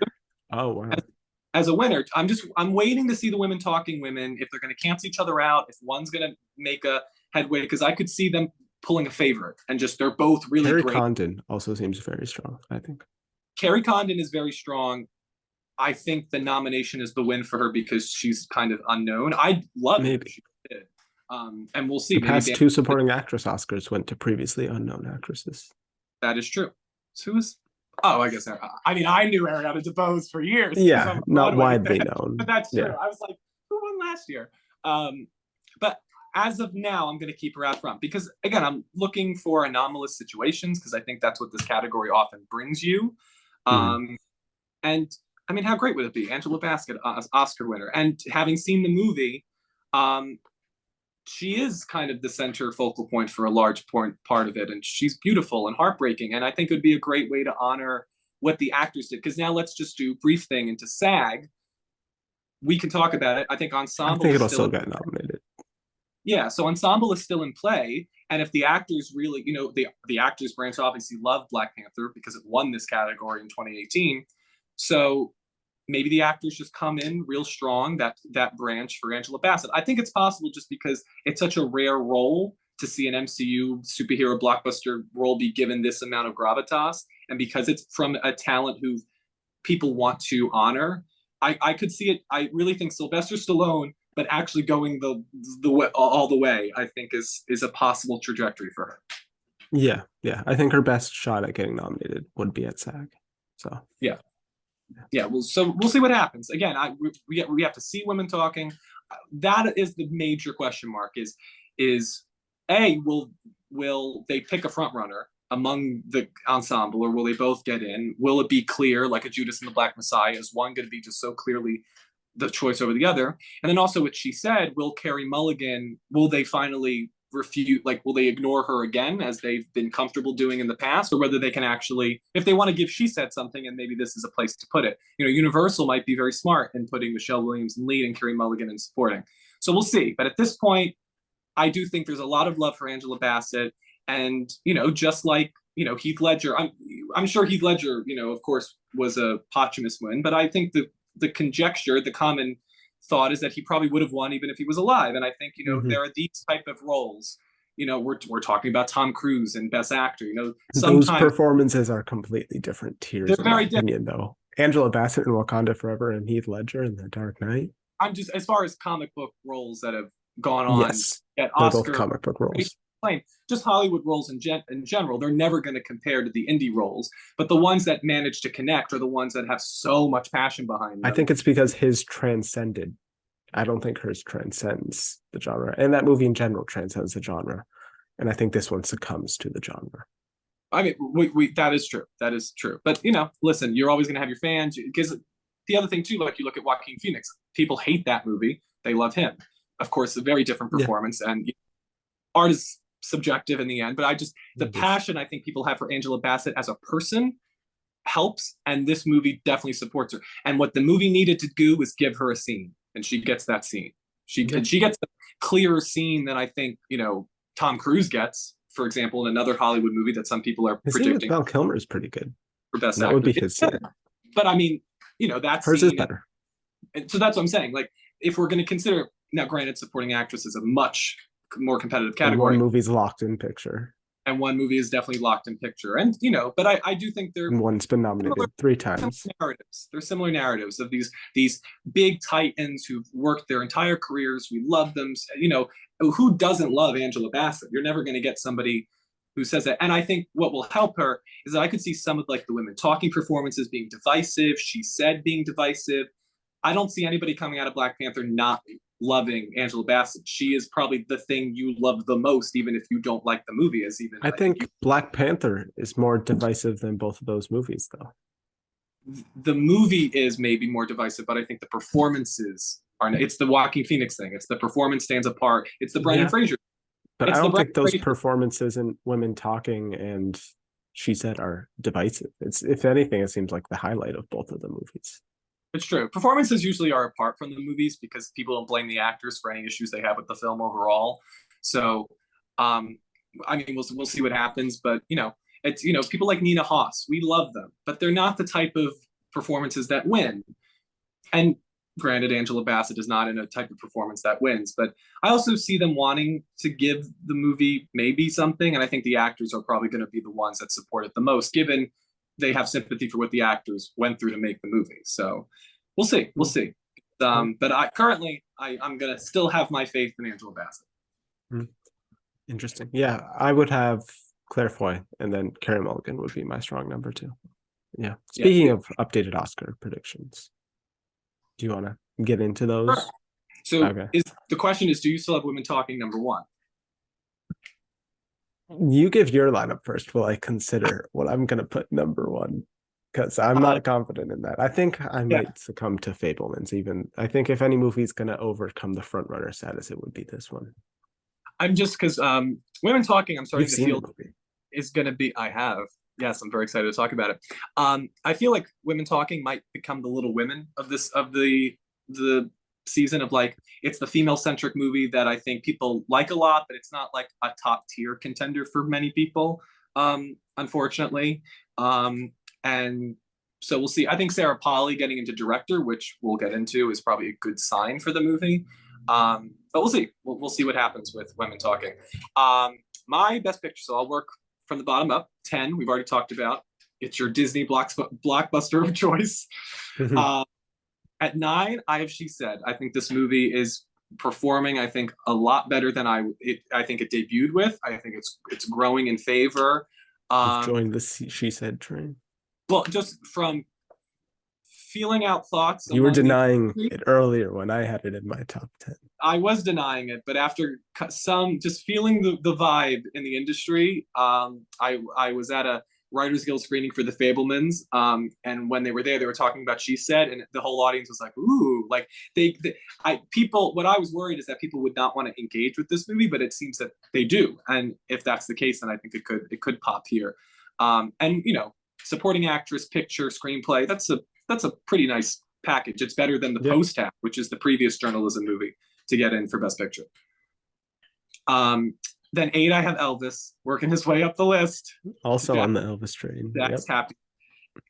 Oh wow. as a winner. I'm waiting to see the women talking women if they're gonna cancel each other out, if one's gonna make a headway, because I could see them pulling a favorite and just they're both really Carrie great. Condon also seems very strong, I think. Carrie Condon is very strong. I think the nomination is the win for her because she's kind of unknown. I'd love it if Maybe. she did. And we'll see. The Maybe past two supporting actress Oscars went to previously unknown actresses. that is true. So who is? Oh, I guess. I mean, I knew Ariana DeBose for years because Yeah, I'm a not Broadway widely fan, but known. that's true. Yeah. I was like, who won last year? But as of now, I'm going to keep her out front because, again, I'm looking for anomalous situations because I think that's what this category often brings you. Mm. And I mean, how great would it be? Angela Bassett, Oscar winner. And having seen the movie, she is kind of the center focal point for a large part of it. And she's beautiful and heartbreaking. And I think it would be a great way to honor what the actors did. Because now let's just do a brief thing into SAG. We can talk about it. I think I Ensemble think is it'll still still get nominated. yeah, so Ensemble is still in play. And if the actors really, the actors branch obviously loved Black Panther because it won this category in 2018. So maybe the actors just come in real strong, that branch for Angela Bassett. I think it's possible just because it's such a rare role to see an MCU superhero blockbuster role be given this amount of gravitas, and because it's from a talent who people want to honor. I could see it. I really think Sylvester Stallone, but actually going the way, all the way, I think is a possible trajectory for her. Yeah, yeah. I think her best shot at getting nominated would be at SAG. So Yeah. Well, so we'll see what happens. Again, we have to see women talking. That is the major question mark. Is a will they pick a front runner among the ensemble, or will they both get in? Will it be clear, like a Judas and the Black Messiah? Is one going to be just so clearly the choice over the other? And then also what she said, will Carey Mulligan, will they finally refute, like, will they ignore her again as they've been comfortable doing in the past, or whether they can actually, if they want to give She Said something, and maybe this is a place to put it. Universal might be very smart in putting Michelle Williams in lead and Carey Mulligan in supporting. So we'll see. But at this point, I do think there's a lot of love for Angela Bassett. And, just like, Heath Ledger, I'm sure Heath Ledger, of course, was a posthumous win, but I think the conjecture, the common thought is that he probably would have won even if he was alive. And I think, there are these type of roles. We're talking about Tom Cruise and Best Actor. those Sometimes performances are completely different tiers, they're in my very different. opinion, though. Angela Bassett in Wakanda Forever and Heath Ledger in The Dark Knight. I'm just, as far as comic book roles that have gone on Yes, at they're both Oscar, comic book roles. just Hollywood roles in general, they're never going to compare to the indie roles. But the ones that manage to connect are the ones that have so much passion behind them. I think it's because his transcended. I don't think hers transcends the genre, and that movie in general transcends the genre. And I think this one succumbs to the genre. I mean, we that is true. That is true. But listen, you're always going to have your fans. Because the other thing too, like you look at Joaquin Phoenix, people hate that movie. They love him. Of course, a very different performance, and art is subjective in the end. But the passion I think people have for Angela Bassett as a person helps, and this movie definitely supports her. And what the movie needed to do was give her a scene, and she gets that scene. She gets a clearer scene than I think Tom Cruise gets, for example, in another Hollywood movie that some people are his predicting. Val Kilmer is pretty good. For Best That Actor. would be his scene. But I mean, that hers scene is better. And so that's what I'm saying. Like, if we're going to consider, now granted, supporting actress is a much more competitive category. And one movie's locked in picture. And one movie is definitely locked in picture. And, but I do think they're... And one's been nominated similar, 3 times. They're similar narratives of these big titans who've worked their entire careers. We love them. Who doesn't love Angela Bassett? You're never going to get somebody who says that. And I think what will help her is that I could see some of like the women talking performances being divisive. She said being divisive. I don't see anybody coming out of Black Panther not loving Angela Bassett. She is probably the thing you love the most, even if you don't like the movie. I think Black Panther is more divisive than both of those movies, though. The movie is maybe more divisive, but I think the performances are. It's the Joaquin Phoenix thing. It's the performance stands apart. It's the Brendan Fraser. But I don't think those performances and women talking and She Said are divisive. It's, if anything, it seems like the highlight of both of the movies. It's true. Performances usually are apart from the movies because people don't blame the actors for any issues they have with the film overall. So, I mean, we'll see what happens, but it's people like Nina Hoss, we love them, but they're not the type of performances that win. And granted, Angela Bassett is not in a type of performance that wins, but I also see them wanting to give the movie maybe something, and I think the actors are probably going to be the ones that support it the most, given they have sympathy for what the actors went through to make the movie. So we'll see, we'll see. But I'm gonna still have my faith in Angela Bassett. Interesting. Yeah, I would have Claire Foy, and then Carey Mulligan would be my strong number two. Yeah. Speaking Yeah. of updated Oscar predictions, do you want to get into those? Sure. So Okay. the question is, do you still have Women Talking number one? You give your lineup first while I consider what I'm going to put number one, because I'm not confident in that. I think I Yeah. might succumb to Fablemans. Even I think if any movie's going to overcome the front runner status, it would be this one. I'm just because Women Talking, I'm starting You've to seen feel the movie. is going to be. I have. Yes, I'm very excited to talk about it. I feel like Women Talking might become the Little Women of the season of like it's the female centric movie that I think people like a lot, but it's not like a top tier contender for many people, unfortunately. And so we'll see. I think Sarah Polley getting into director, which we'll get into, is probably a good sign for the movie. But we'll see. We'll see what happens with Women Talking. My best picture, so I'll work from the bottom up. 10, we've already talked about. It's your Disney blockbuster of choice. At 9, I have She Said. I think this movie is performing, I think, a lot better than I think it debuted with. I think it's growing in favor. You've joined the She Said train. Well, just from feeling out thoughts. You were denying it earlier when I had it in my top 10. I was denying it, but after some just feeling the vibe in the industry, I was at a Writers Guild screening for The Fablemans, and when they were there, they were talking about She Said, and the whole audience was like, "Ooh!" Like people. What I was worried is that people would not want to engage with this movie, but it seems that they do, and if that's the case, then I think it could pop here. And supporting actress, picture, screenplay. That's a pretty nice package. It's better than the Post Half, which is the previous journalism movie to get in for Best Picture. Then 8, I have Elvis working his way up the list. Also on the Elvis train. That's happy.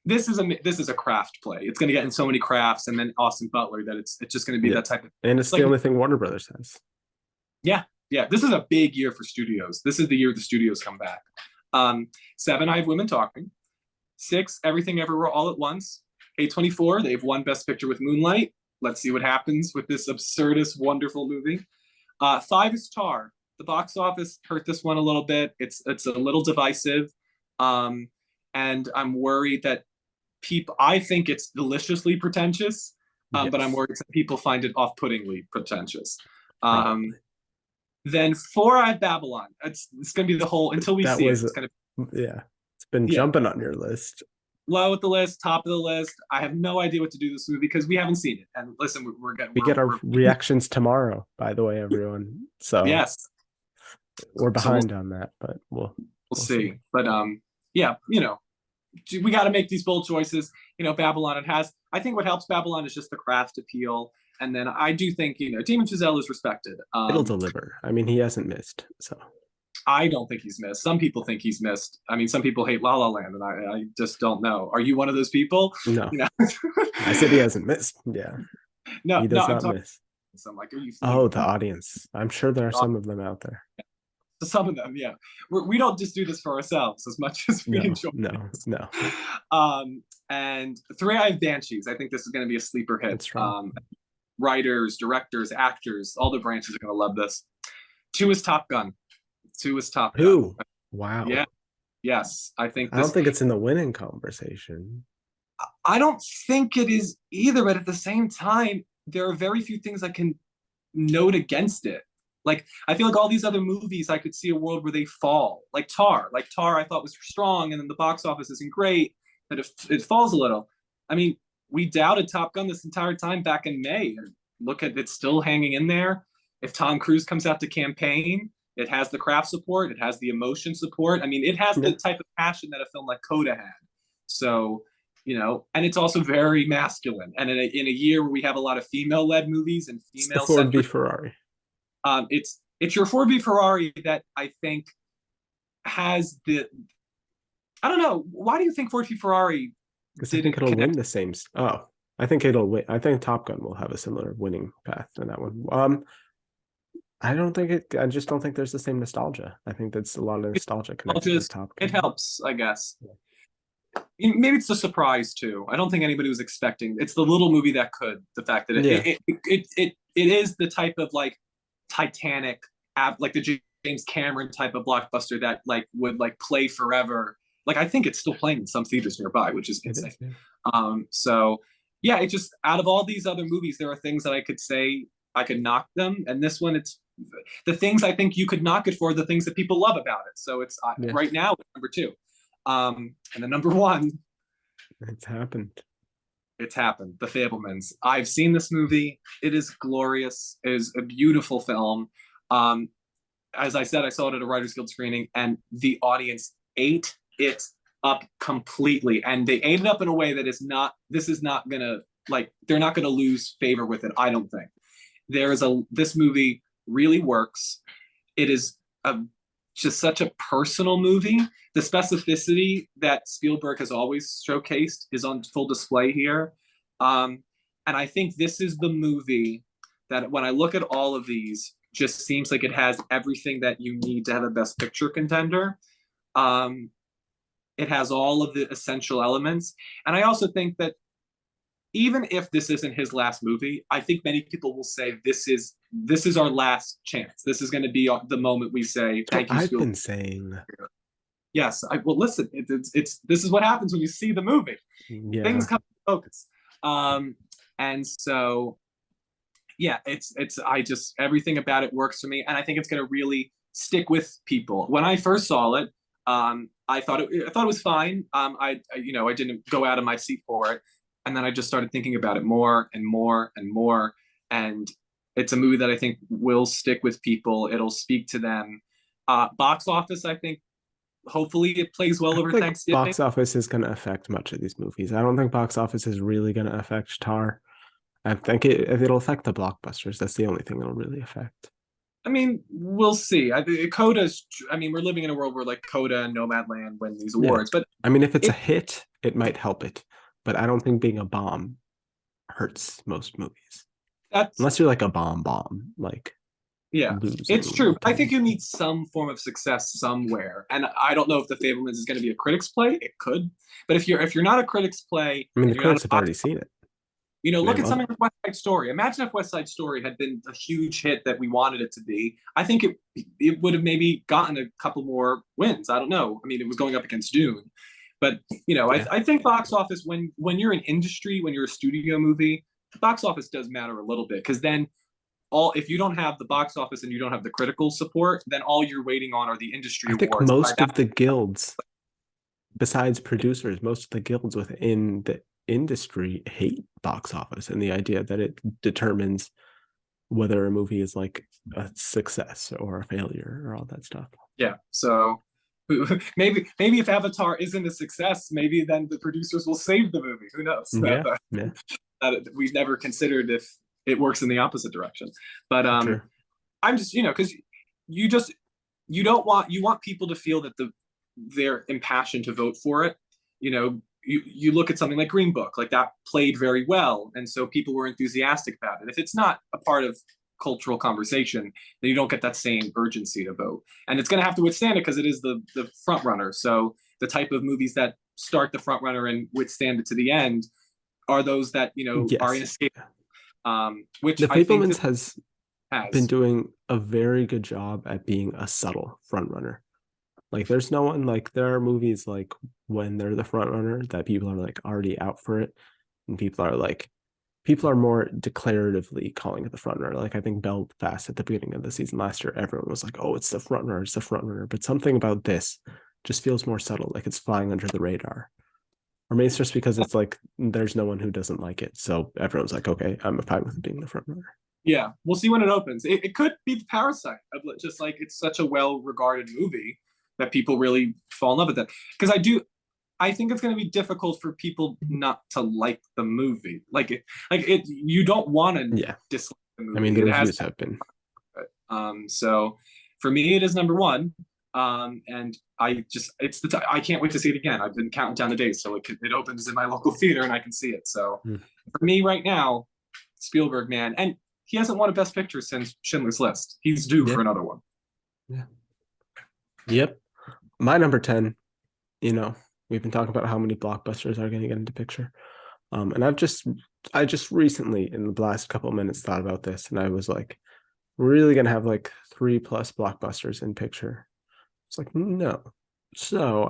This is a craft play. It's going to get in so many crafts, and then Austin Butler that it's just going to be that type of. And it's the only thing Warner Brothers has. Yeah. This is a big year for studios. This is the year the studios come back. 7, I have Women Talking. 6, Everything Everywhere All at Once. A24, they've won Best Picture with Moonlight. Let's see what happens with this absurdist, wonderful movie. 5 is Tar. The box office hurt this one a little bit. It's a little divisive, and I'm worried that I think it's deliciously pretentious, but I'm worried that people find it off-puttingly pretentious. Then 4, I have Babylon. It's going to be the whole until we see it. It's going to. Yeah, it's been jumping on your list. Low at the list, top of the list. I have no idea what to do this movie because we haven't seen it. And listen, we get our reactions tomorrow, by the way, everyone. So yes, we're behind on that, but we'll see. But we got to make these bold choices. Babylon. I think what helps Babylon is just the craft appeal, and then I do think Damien Chazelle is respected. It'll deliver. I mean, he hasn't missed, so. I don't think he's missed. Some people think he's missed. I mean, some people hate La La Land, and I just don't know. Are you one of those people? No. I said he hasn't missed. Yeah. No, he does not miss. So I'm like, are you? The audience. I'm sure there are some of them out there. Some of them, yeah. We don't just do this for ourselves as much as we enjoy. No. And 3, I have Banshees. I think this is going to be a sleeper hit. Writers, directors, actors, all the branches are going to love this. 2 is Top Gun. 2 is Top Gun. Ooh, wow. Yeah. Yes. I don't think it's in the winning conversation. I don't think it is either, but at the same time, there are very few things I can note against it. Like, I feel like all these other movies, I could see a world where they fall. Like Tar. I thought was strong, and then the box office isn't great, that it falls a little. I mean, we doubted Top Gun this entire time back in May. And look at it still hanging in there. If Tom Cruise comes out to campaign, it has the craft support. It has the emotion support. I mean, it has the type of passion that a film like Coda had. So, and it's also very masculine. And in a year where we have a lot of female-led movies and female-centric... Ford v Ferrari. It's your Ford v Ferrari that I think has the, I don't know. Why do you think Ford v Ferrari Because I think didn't it'll win connect? the same. Oh, I think it'll win. I think Top Gun will have a similar winning path than that one. I don't think it. I just don't think there's the same nostalgia. I think that's a lot of nostalgia I'll connected with just, Top it Gun. helps, I guess. Maybe it's the surprise too. I don't think anybody was expecting. It's the little movie that could. The fact that Yeah, it is the type of like Titanic, like the James Cameron type of blockbuster that like would like play forever. Like I think it's still playing in some theaters nearby, which is it insane. is. Yeah. So yeah, it just out of all these other movies, there are things that I could say I could knock them, and this one, it's the things I think you could knock it for, the things that people love about it. So it's Yeah, right now it's number two, and the number one, it's happened. it's happened. The Fablemans. I've seen this movie. It is glorious. It is a beautiful film. Um, as I said, I saw it at a Writers Guild screening, and the audience ate it up completely. And they ate it up in a way that is not. This is not gonna like. They're not gonna lose favor with it. I don't think. There's a. This movie really works. It is a just such a personal movie. The specificity that Spielberg has always showcased is on full display here. And I think this is the movie that, when I look at all of these, just seems like it has everything that you need to have a Best Picture contender. Um, it has all of the essential elements. And I also think that even if this isn't his last movie, I think many people will say this is our last chance. This is going to be the moment we say That's what thank you, I've Spielberg. been saying. Yes, I well listen. It's this is what happens when you see the movie. Things Yeah, come to focus, and so yeah, it's I just everything about it works for me, and I think it's going to really stick with people. When I first saw it, I thought it was fine. I didn't go out of my seat for it, and then I just started thinking about it more and more and more, and it's a movie that I think will stick with people. It'll speak to them. Box office, I think hopefully it plays well I over think Thanksgiving. box office is going to affect much of these movies. I don't think box office is really going to affect Tar. I think it'll affect the blockbusters. That's the only thing it'll really affect. I mean, we'll see. Coda's. I mean, we're living in a world where like Coda and Nomadland win these Yeah. awards, but I mean, if it's a it hit, it might help it. But I don't think being a bomb hurts most movies. that's Unless you're like a bomb, like yeah, it's losing true. a I think ton. you need some form of success somewhere, and I don't know if The Fablemans is going to be a critics play. It could, but if you're not a critics play I mean, the and you're not critics a have box, already seen it. They look at love something it. like West Side Story. Imagine if West Side Story had been a huge hit that we wanted it to be. I think it would have maybe gotten a couple more wins. I don't know. I mean, it was going up against Dune, but Yeah. I think box office, when you're an industry, when you're a studio movie, box office does matter a little bit, because then all if you don't have the box office and you don't have the critical support, then all you're waiting on are the industry I think awards. By most that, of the guilds, besides producers, most of the guilds within the industry hate box office and the idea that it determines whether a movie is like a success or a failure or all that stuff. yeah. So maybe if Avatar isn't a success, maybe then the producers will save the movie. Who knows? Yeah, yeah, That we've never considered if it works in the opposite direction. But true. I'm just because you just you want people to feel that they're impassioned to vote for it. You look at something like Green Book, like that played very well, and so people were enthusiastic about it. If it's not a part of cultural conversation, then you don't get that same urgency to vote, and it's going to have to withstand it because it is the front runner. So the type of movies that start the front runner and withstand it to the end are those that are Yes. inescapable. Which The I think Fablemans this has been has. doing a very good job at being a subtle front runner. Like there's no one like there are movies like when they're the front runner that people are like already out for it and people are more declaratively calling it the front runner. Like I think Belfast at the beginning of the season last year, everyone was like, "Oh, it's the front runner, it's the front runner." But something about this just feels more subtle, like it's flying under the radar. Or maybe it's just because it's like there's no one who doesn't like it, so everyone's like, "Okay, I'm fine with it being the front runner." Yeah, we'll see when it opens. It could be the Parasite, just like it's such a well-regarded movie that people really fall in love with it. Because I think it's going to be difficult for people not to like the movie. You don't want to Yeah, dislike the I mean movie. the It has, reviews have been so for me, it is number one. And I can't wait to see it again. I've been counting down the days, so it opens in my local theater and I can see it. So Mm. for me right now, Spielberg, man, and he hasn't won a Best Picture since Schindler's List. He's due Yeah. for another one. Yeah. Yep. My number 10, you know, we've been talking about how many blockbusters are going to get into picture. And I just recently, in the last couple of minutes, thought about this, and I was like, we're really going to have like 3+ blockbusters in picture. It's like, no. So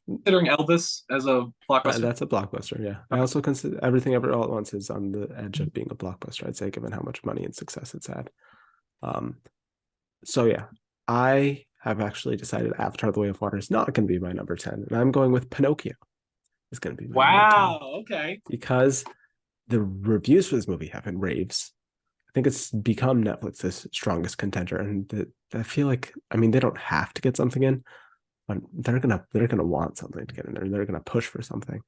Considering Elvis as a blockbuster. that's a blockbuster. Yeah. I Okay. also consider Everything Ever All at Once is on the edge of being a blockbuster, I'd say, given how much money and success it's had. Um, so yeah, I have actually decided Avatar: The Way of Water is not going to be my number 10, and I'm going with Pinocchio. Is going to be my number 10 Wow. Okay. because the reviews for this movie have been raves. I think it's become Netflix's strongest contender, and I feel like, I mean, they don't have to get something in, but they're gonna want something to get in there. They're gonna push for something,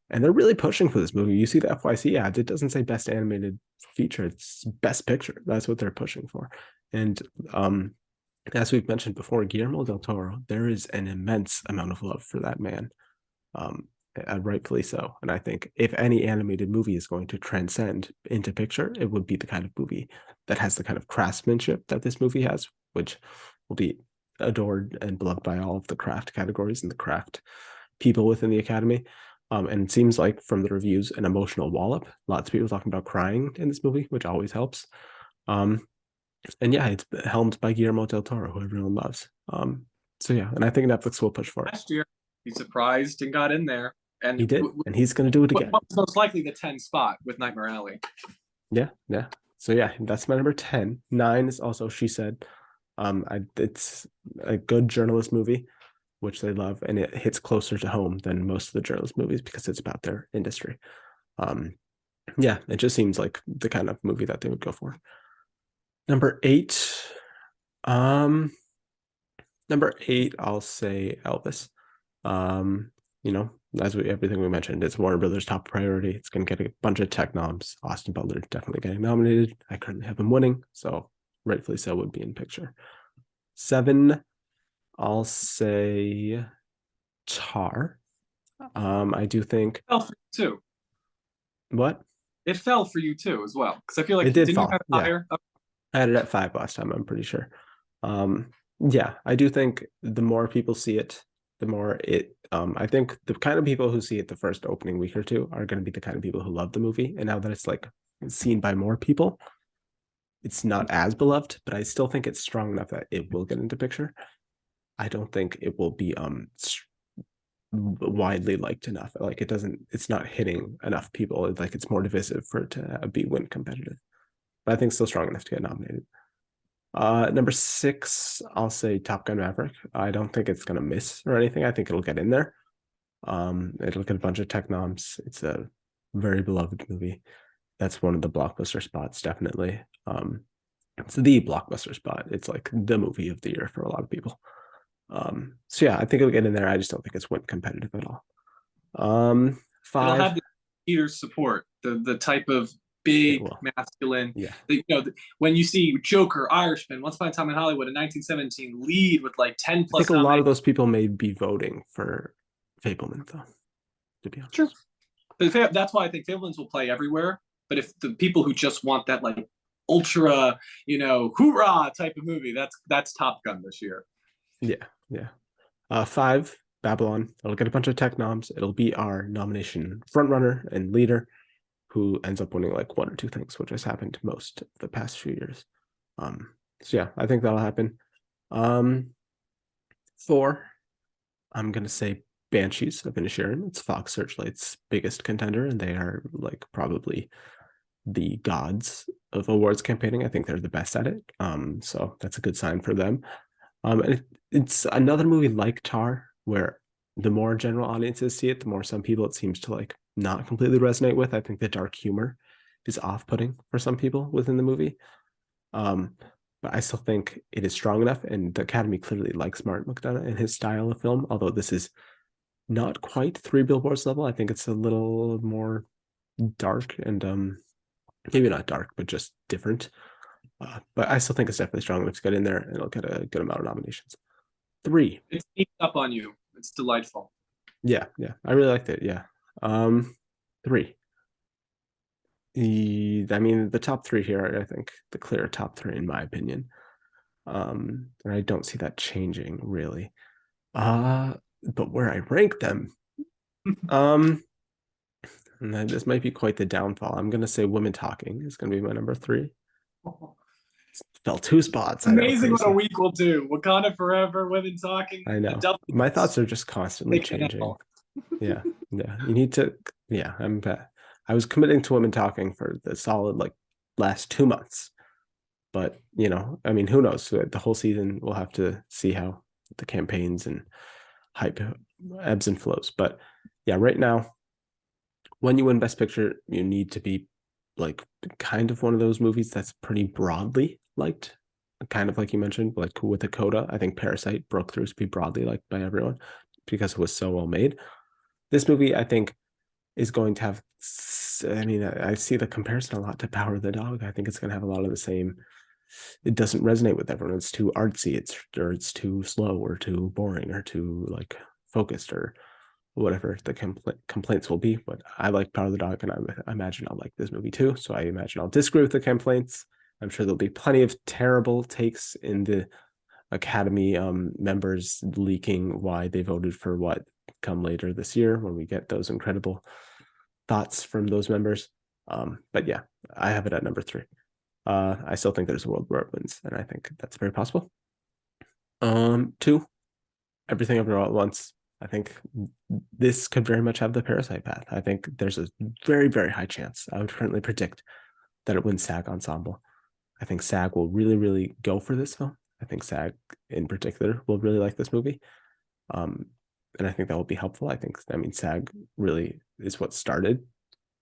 and they're really pushing for this movie. You see the FYC ads; it doesn't say Best Animated Feature; it's Best Picture. That's what they're pushing for. And as we've mentioned before, Guillermo del Toro, there is an immense amount of love for that man, um, rightfully so. And I think if any animated movie is going to transcend into picture, it would be the kind of movie that has the kind of craftsmanship that this movie has, which will be adored and beloved by all of the craft categories and the craft people within the Academy. And it seems like from the reviews, an emotional wallop. Lots of people talking about crying in this movie, which always helps. Um, and yeah, it's helmed by Guillermo del Toro, who everyone loves. So yeah, and I think Netflix will push for it. Last year, he surprised and got in there. And He did, and he's going to do it what again. was most likely the 10 spot with Nightmare Alley. Yeah, yeah. So yeah, that's my number 10. 9 is also She Said. It's a good journalist movie, which they love, and it hits closer to home than most of the journalist movies because it's about their industry. Um, yeah, it just seems like the kind of movie that they would go for. Number 8, um, number 8, I'll say Elvis. Um, you know, everything we mentioned, it's Warner Brothers' top priority. It's going to get a bunch of tech noms. Austin Butler definitely getting nominated. I currently have him winning, so rightfully so would be in picture. 7, I'll say Tar. I do think It fell for you too. what It fell for you too as well. Because I feel like it did didn't you fall. have Yeah, higher? I had it at 5 last time. I'm pretty sure. Yeah, I do think the more people see it, the more it. I think the kind of people who see it the first opening week or two are going to be the kind of people who love the movie. And now that it's like seen by more people, it's not as beloved, but I still think it's strong enough that it will get into picture. I don't think it will be widely liked enough. Like it's not hitting enough people. Like it's more divisive for it to be win competitive. But I think still strong enough to get nominated. Number 6, I'll say Top Gun Maverick. I don't think it's gonna miss or anything. I think it'll get in there. It'll get a bunch of tech noms. It's a very beloved movie. That's one of the blockbuster spots, definitely. It's the blockbuster spot. It's like the movie of the year for a lot of people. So yeah, I think it'll get in there. I just don't think it's win competitive at all. It'll 5, have the Peter's support, the type of it big will. masculine. Yeah. When you see Joker, Irishman, Once Upon a Time in Hollywood in 1917 lead with like 10 I think plus a lot of nominations. those people may be voting for Fableman, though, to be honest. True. But that's why I think Fablemans will play everywhere. But if the people who just want that like ultra, hoorah type of movie, that's Top Gun this year. Yeah, yeah. 5, Babylon. It'll get a bunch of tech noms. It'll be our nomination frontrunner and leader, who ends up winning like one or two things, which has happened most of the past few years. So yeah, I think that'll happen. 4, I'm gonna say Banshees of Inisherin. It's Fox Searchlight's biggest contender, and they are like probably the gods of awards campaigning. I think they're the best at it. So that's a good sign for them. And it's another movie like Tar, where the more general audiences see it, the more some people it seems to like not completely resonate with. I think the dark humor is off-putting for some people within the movie. But I still think it is strong enough, and the Academy clearly likes Martin McDonagh and his style of film, although this is not quite Three Billboards level. I think it's a little more dark and maybe not dark, but just different. But I still think it's definitely strong enough to get in there, and it'll get a good amount of nominations. Three. It sneaks up on you. It's delightful. Yeah, yeah. I really liked it. Yeah. Three. I mean, the top three here are, I think, the clear top three in my opinion. And I don't see that changing really. Uh, but where I rank them, um, and then this might be quite the downfall. I'm gonna say Women Talking is gonna be my number three. Fell two spots. I know, Amazing what a crazy. week will do. Wakanda Forever, Women Talking, I a know. double My thoughts are just constantly taking an changing. L. Yeah, yeah. You need to. Yeah, I was committing to Women Talking for the solid like last 2 months, but I mean, who knows? The whole season we'll have to see how the campaigns and hype ebbs and flows. But yeah, right now, when you win Best Picture, you need to be like kind of one of those movies that's pretty broadly liked, kind of like you mentioned, like with a coda. I think Parasite broke through to be broadly liked by everyone because it was so well made. This movie, I think, is going to have. I mean, I see the comparison a lot to Power of the Dog. I think it's going to have a lot of the same. It doesn't resonate with everyone. It's too artsy. It's too slow or too boring or too like focused or whatever the complaints will be. But I like Power of the Dog, and I imagine I'll like this movie too. So I imagine I'll disagree with the complaints. I'm sure there'll be plenty of terrible takes in the Academy members leaking why they voted for what come later this year when we get those incredible thoughts from those members. But yeah, I have it at number three. I still think there's a world where it wins, and I think that's very possible. Two, Everything Everywhere All at Once. I think this could very much have the Parasite path. I think there's a very, very high chance. I would currently predict that it wins SAG Ensemble. I think SAG will really, really go for this film. I think SAG in particular will really like this movie. Um, and I think that will be helpful. I mean, SAG really is what started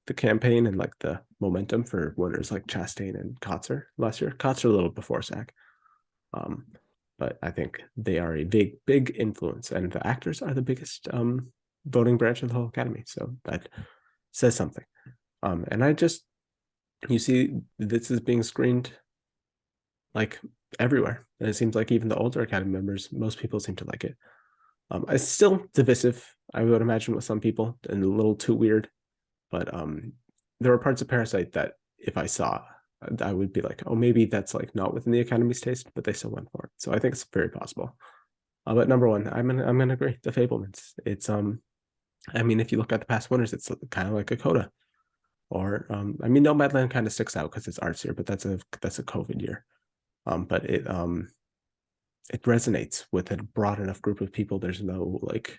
the campaign and like the momentum for winners like Chastain and Kotzer last year. Kotzer a little before SAG. Um, but I think they are a big, big influence, and the actors are the biggest voting branch of the whole academy. So that says something. And you see, this is being screened like everywhere, and it seems like even the older academy members, most people seem to like it. It's still divisive, I would imagine, with some people, and a little too weird. But there were parts of Parasite that if I saw, I would be like, oh, maybe that's like not within the Academy's taste, but they still went for it. So I think it's very possible. But number one, I'm gonna agree. The Fablemans. It's I mean, if you look at the past winners, it's kind of like a coda. Or I mean, Nomadland kind of sticks out because it's artsier, but that's a COVID year. But it resonates with a broad enough group of people. There's no like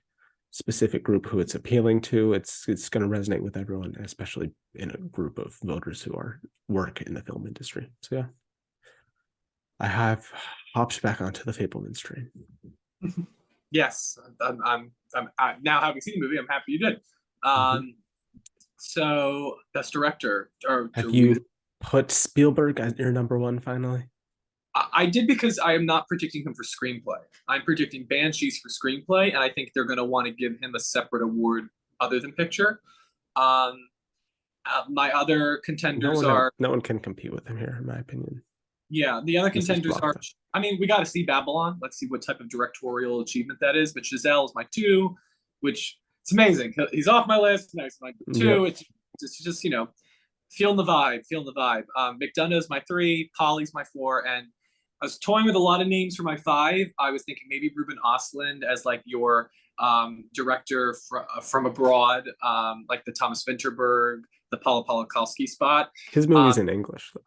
specific group who it's appealing to. It's going to resonate with everyone, especially in a group of voters who are work in the film industry. So yeah, I have hopped back onto the Fablemans train. Yes, I'm now having seen the movie. I'm happy you did. Mm-hmm. So best director, or Have do we? you put Spielberg as your number one finally? I did because I am not predicting him for screenplay. I'm predicting Banshees for screenplay, and I think they're going to want to give him a separate award other than picture. Um, my other contenders are, No one can compete with him here, in my opinion. yeah, the other This is contenders are. blocked. I mean, we got to see Babylon. Let's see what type of directorial achievement that is. But Giselle is my two, which it's amazing. He's off my list. Now he's my two. Yep. It's just feeling the vibe, feeling the vibe. McDonough's my three, Polly's my four, and I was toying with a lot of names for my five. I was thinking maybe Ruben Ostlund as like your director from abroad, like the Thomas Vinterberg, the Paula Polakowski spot. His Um, movie's in English though.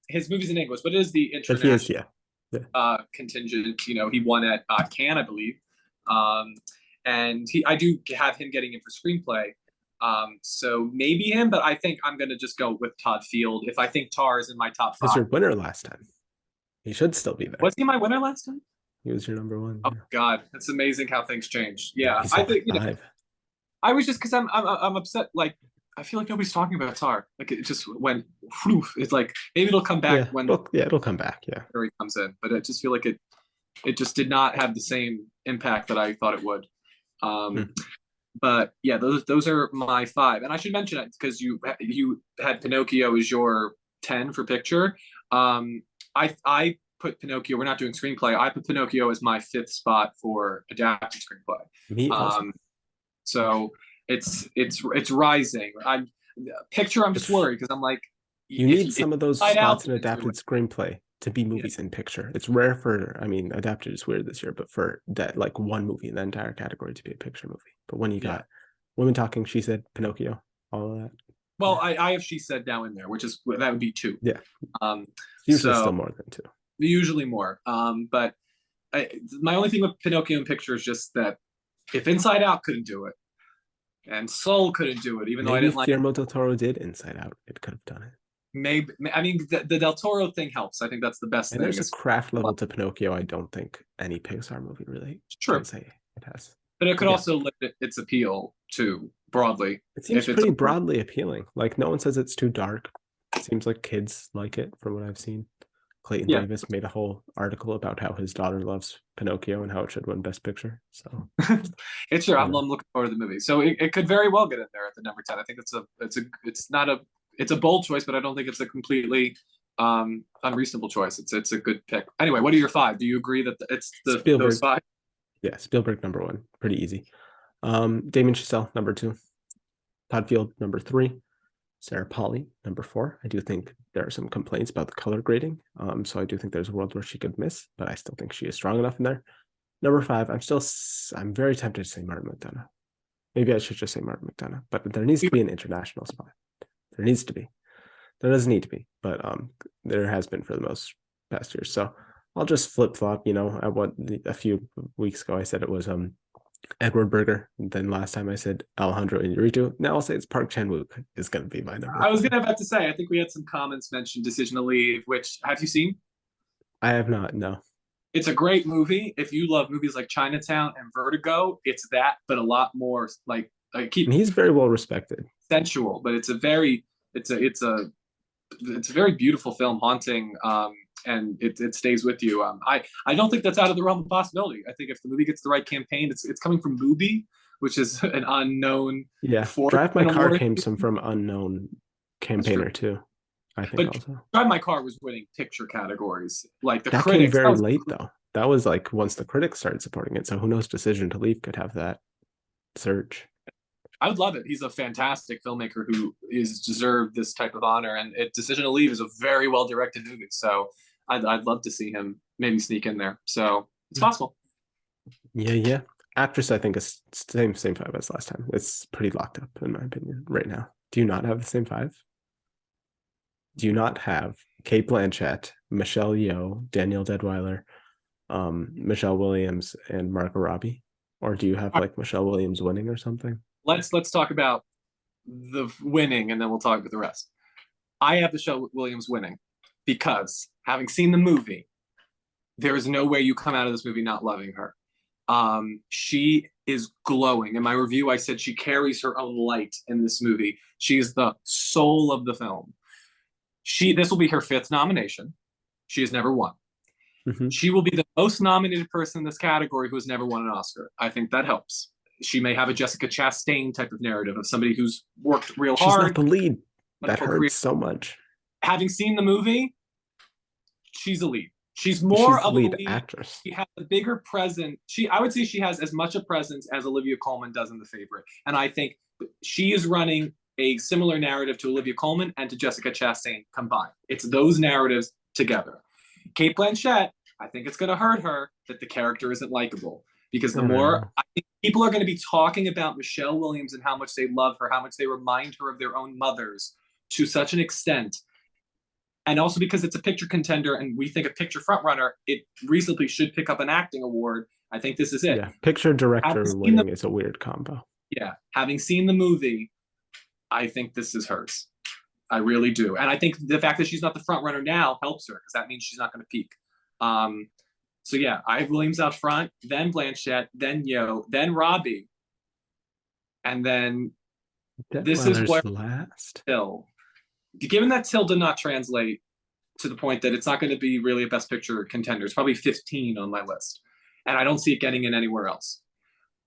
his movie's in English, but it is the But he is, international yeah. Yeah. contingent. He won at Cannes, I believe, um, and I do have him getting in for screenplay. So maybe him, but I think I'm gonna just go with Todd Field. If I think Tar is in my top He was five, your winner last time. He should still be there. was he my winner last time? He was your number one. Oh Yeah. God, it's amazing how things change. Yeah, Yeah, he's I at like think five. I was just because I'm upset. Like I feel like nobody's talking about Tar. Like it just went. Whew, it's like maybe it'll come back Yeah, when it'll come back. Yeah. he comes in, but I just feel like it just did not have the same impact that I thought it would. Um, Hmm. but yeah, those are my five, and I should mention it because you had Pinocchio as your 10 for picture. I put Pinocchio. We're not doing screenplay. I put Pinocchio as my fifth spot for adapted screenplay. Me also. So it's rising. I'm picture. I'm just It's worried because I'm like, you need if some of those Inside Out spots in didn't do adapted it, screenplay to be yeah, movies in picture. It's rare for, I mean, adapted is weird this year, but for that like one movie in the entire category to be a picture movie. But when you yeah. got Women Talking, She Said, Pinocchio, all of that. Well, Yeah. I have She Said now in there, which is that would be two. Yeah. Um, It's usually so still more than two. usually more. But my only thing with Pinocchio in picture is just that if Inside Out couldn't do it, and Soul couldn't do it, even though I Maybe didn't if like Guillermo del Toro did Inside Out, it could have dit. maybe I mean the Del Toro thing helps. I think that's the best And thing. there's a Is craft level to Pinocchio I don't think any Pixar movie really can true, say it has. but it could Again, also limit its appeal to broadly it seems if it's pretty over. broadly appealing. Like no one says it's too dark. It seems like kids like it from what I've seen. Clayton Yeah, Davis made a whole article about how his daughter loves Pinocchio and how it should win Best Picture. So, it's true. you I'm know, looking forward to the movie, so it could very well get in there at the number 10. I think it's not a it's a bold choice, but I don't think it's a completely unreasonable choice. It's a good pick. Anyway, what are your five? Do you agree that it's those Spielberg, five? yeah, Spielberg number one, pretty easy. Damien Chazelle number two, Todd Field number three, Sarah Polley number four. I do think there are some complaints about the color grading, so I do think there's a world where she could miss, but I still think she is strong enough in there. Number five, I'm very tempted to say Martin McDonough. Maybe I should just say Martin McDonough, but there needs to be an international spot. There needs to be. There doesn't need to be, but there has been for the most past years. So I'll just flip flop. You know, a few weeks ago I said it was Edward Berger. Then last time I said Alejandro Inarritu. Now I'll say it's Park Chan Wook is going to be my number I was five. gonna about to say. I think we had some comments mentioned Decision to Leave, which have you seen? I have not. No, It's a great movie. If you love movies like Chinatown and Vertigo, it's that, but a lot more like I and keep he's very well respected. sensual. But it's a very beautiful film, haunting, and it stays with you. I don't think that's out of the realm of possibility. I think if the movie gets the right campaign, it's coming from Mubi, which is an unknown Yeah, fourth Drive My an Car award. came some from unknown That's true. campaigner too. I think But also Drive My Car was winning picture categories. Like the that came critics, that very was late though. That was like once the critics started supporting it. So who knows? Decision to Leave could have that surge. I would love it. He's a fantastic filmmaker who is deserved this type of honor, and Decision to Leave is a very well directed movie. So I'd love to see him maybe sneak in there. So it's possible. Yeah, yeah. Actress, I think is same five as last time. It's pretty locked up in my opinion right now. Do you not have the same five? Do you not have Kate Blanchett, Michelle Yeoh, Danielle Deadweiler, Michelle Williams, and Margot Robbie? Or do you have All right, like Michelle Williams winning or something? let's talk about the winning, and then we'll talk about the rest. I have Michelle Williams winning because having seen the movie, there is no way you come out of this movie not loving her. She is glowing. In my review, I said she carries her own light in this movie. She is the soul of the film. This will be her fifth nomination. She has never won. Mm-hmm. She will be the most nominated person in this category who has never won an Oscar. I think that helps. She may have a Jessica Chastain type of narrative of somebody who's worked real She's not hard. the lead. That Wonderful career. hurts so much. Having seen the movie, she's a lead. She's She's more the of a lead lead. actress. She has a bigger presence. I would say she has as much a presence as Olivia Colman does in The Favorite. And I think she is running a similar narrative to Olivia Colman and to Jessica Chastain combined. It's those narratives together. Kate Blanchett, I think it's going to hurt her that the character isn't likable because the more I think people are going to be talking about Michelle Williams and how much they love her, how much they remind her of their own mothers to such an extent. And also because it's a picture contender and we think a picture frontrunner, it reasonably should pick up an acting award. I think this is it. Yeah, picture director winning is a weird combo. Yeah, having seen the movie, I think this is hers. I really do. And I think the fact that she's not the front runner now helps her because that means she's not going to peak. So yeah, I have Williams out front, then Blanchett, then Yeoh, then Robbie. And then this is where last. Till. Given that Till did not translate to the point that it's not going to be really a best picture contender, it's probably 15 on my list. And I don't see it getting in anywhere else.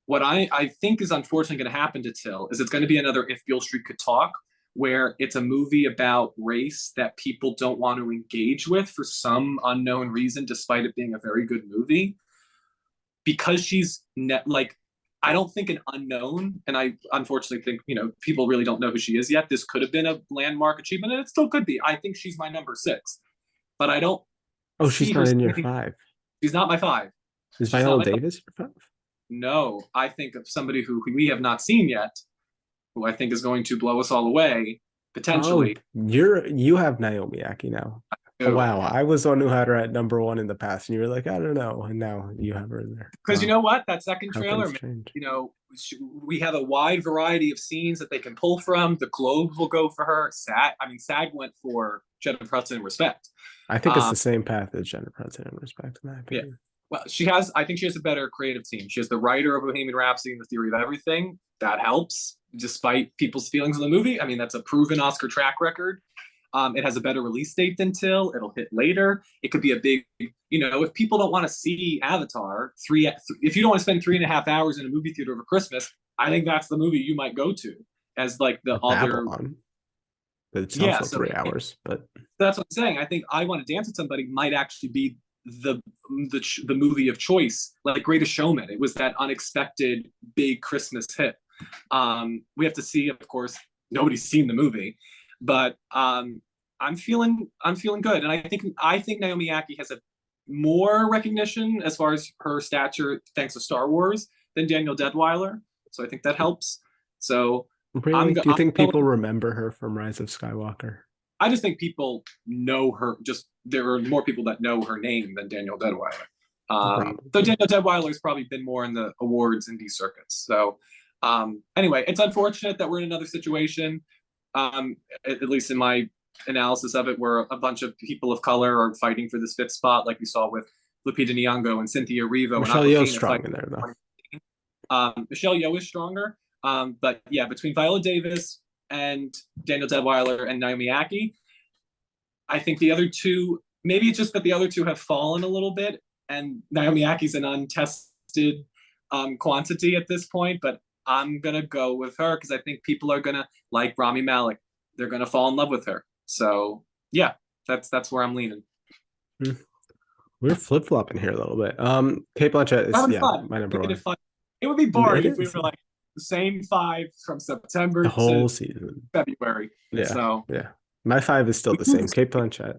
What I think is unfortunately going to happen to Till is it's going to be another If Beale Street Could Talk, where it's a movie about race that people don't want to engage with for some unknown reason, despite it being a very good movie. Because she's like, I don't think an unknown, and I unfortunately think, people really don't know who she is yet. This could have been a landmark achievement, and it still could be. I think she's my number 6, but I don't Oh, see she's her not in your standing. 5. She's not my 5. Is She's not Viola my 5. Davis your 5? No, I think of somebody who we have not seen yet, who I think is going to blow us all away, Oh, potentially. you have Naomi Aki now. Oh Because wow, I was the one who had her at number 1 in the past, and you were like, I don't know, and now you have her in there. you Wow, know what? That second how trailer, things change. we have a wide variety of scenes that they can pull from. The Globes will go for her. SAG went for Jennifer Hudson in Respect. I think it's Um, the same path as Jennifer Hudson in respect, in my yeah. opinion. Well, I think she has a better creative team. She has the writer of Bohemian Rhapsody and The Theory of Everything. That helps, despite people's feelings of the movie. I mean, that's a proven Oscar track record. It has a better release date than Till. It'll hit later. It could be a big, if people don't want to see Avatar, if you don't want to spend 3.5 hours in a movie theater over Christmas, I think that's the movie you might go to as like the Or other. Babylon, but it's Yeah, also so 3 hours. But that's what I'm saying. I think I Want to Dance with Somebody might actually be the the movie of choice, like Greatest Showman. It was that unexpected big Christmas hit. We have to see, of course, nobody's seen the movie, but I'm feeling good, and I think Naomi Aki has a more recognition as far as her stature thanks to Star Wars than Daniel Deadweiler, so I think that helps. So really, do you I'm think people going. remember her from Rise of Skywalker? I just think people know her. Just there are more people that know her name than Daniel Deadweiler. Though Probably. Daniel Deadweiler has probably been more in the awards indie circuits. So anyway, it's unfortunate that we're in another situation. At least in my analysis of it, where a bunch of people of color are fighting for this 5th spot, like we saw with Lupita Nyong'o and Cynthia Erivo and Michelle Yeoh's Aquafina strong fighting. in there though. Michelle Yeoh is stronger, but yeah, between Viola Davis and Daniel Deadweiler and Naomi Aki, I think the other two, maybe it's just that the other two have fallen a little bit, and Naomi Aki's an untested quantity at this point, but I'm gonna go with her because I think people are gonna like Rami Malek. They're gonna fall in love with her. So yeah, that's where I'm leaning. Hmm. We're flip flopping here a little bit. Kate Blanchett We're is, having yeah, fun. my number Making it 1. fun. It would be It boring if we is were like the same 5 from the September whole to season. February. Yeah, So yeah. My 5 is still we the do same. this. Kate Blanchett,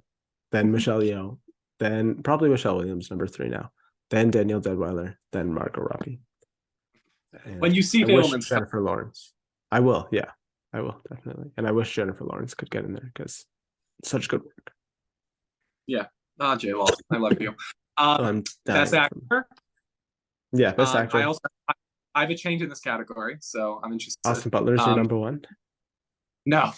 then Michelle Yeoh, then probably Michelle Williams, number 3 now, then Daniel Deadweiler, then Margot Robbie. When And you see I wish Fableman's Jennifer Lawrence. I will, yeah, I will definitely. And I wish Jennifer Lawrence could get in there because it's such good work. yeah. Ah, J Law, I love you. So I'm Best dying from. actor. Yeah, best I actor. also I have a change in this category, so I'm interested. Austin Butler is your number 1. No.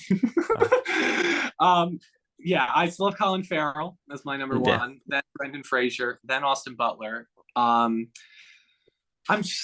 Oh, um, yeah, I still have Colin Farrell as my number yeah. 1, then Brendan Fraser, then Austin Butler. I'm just,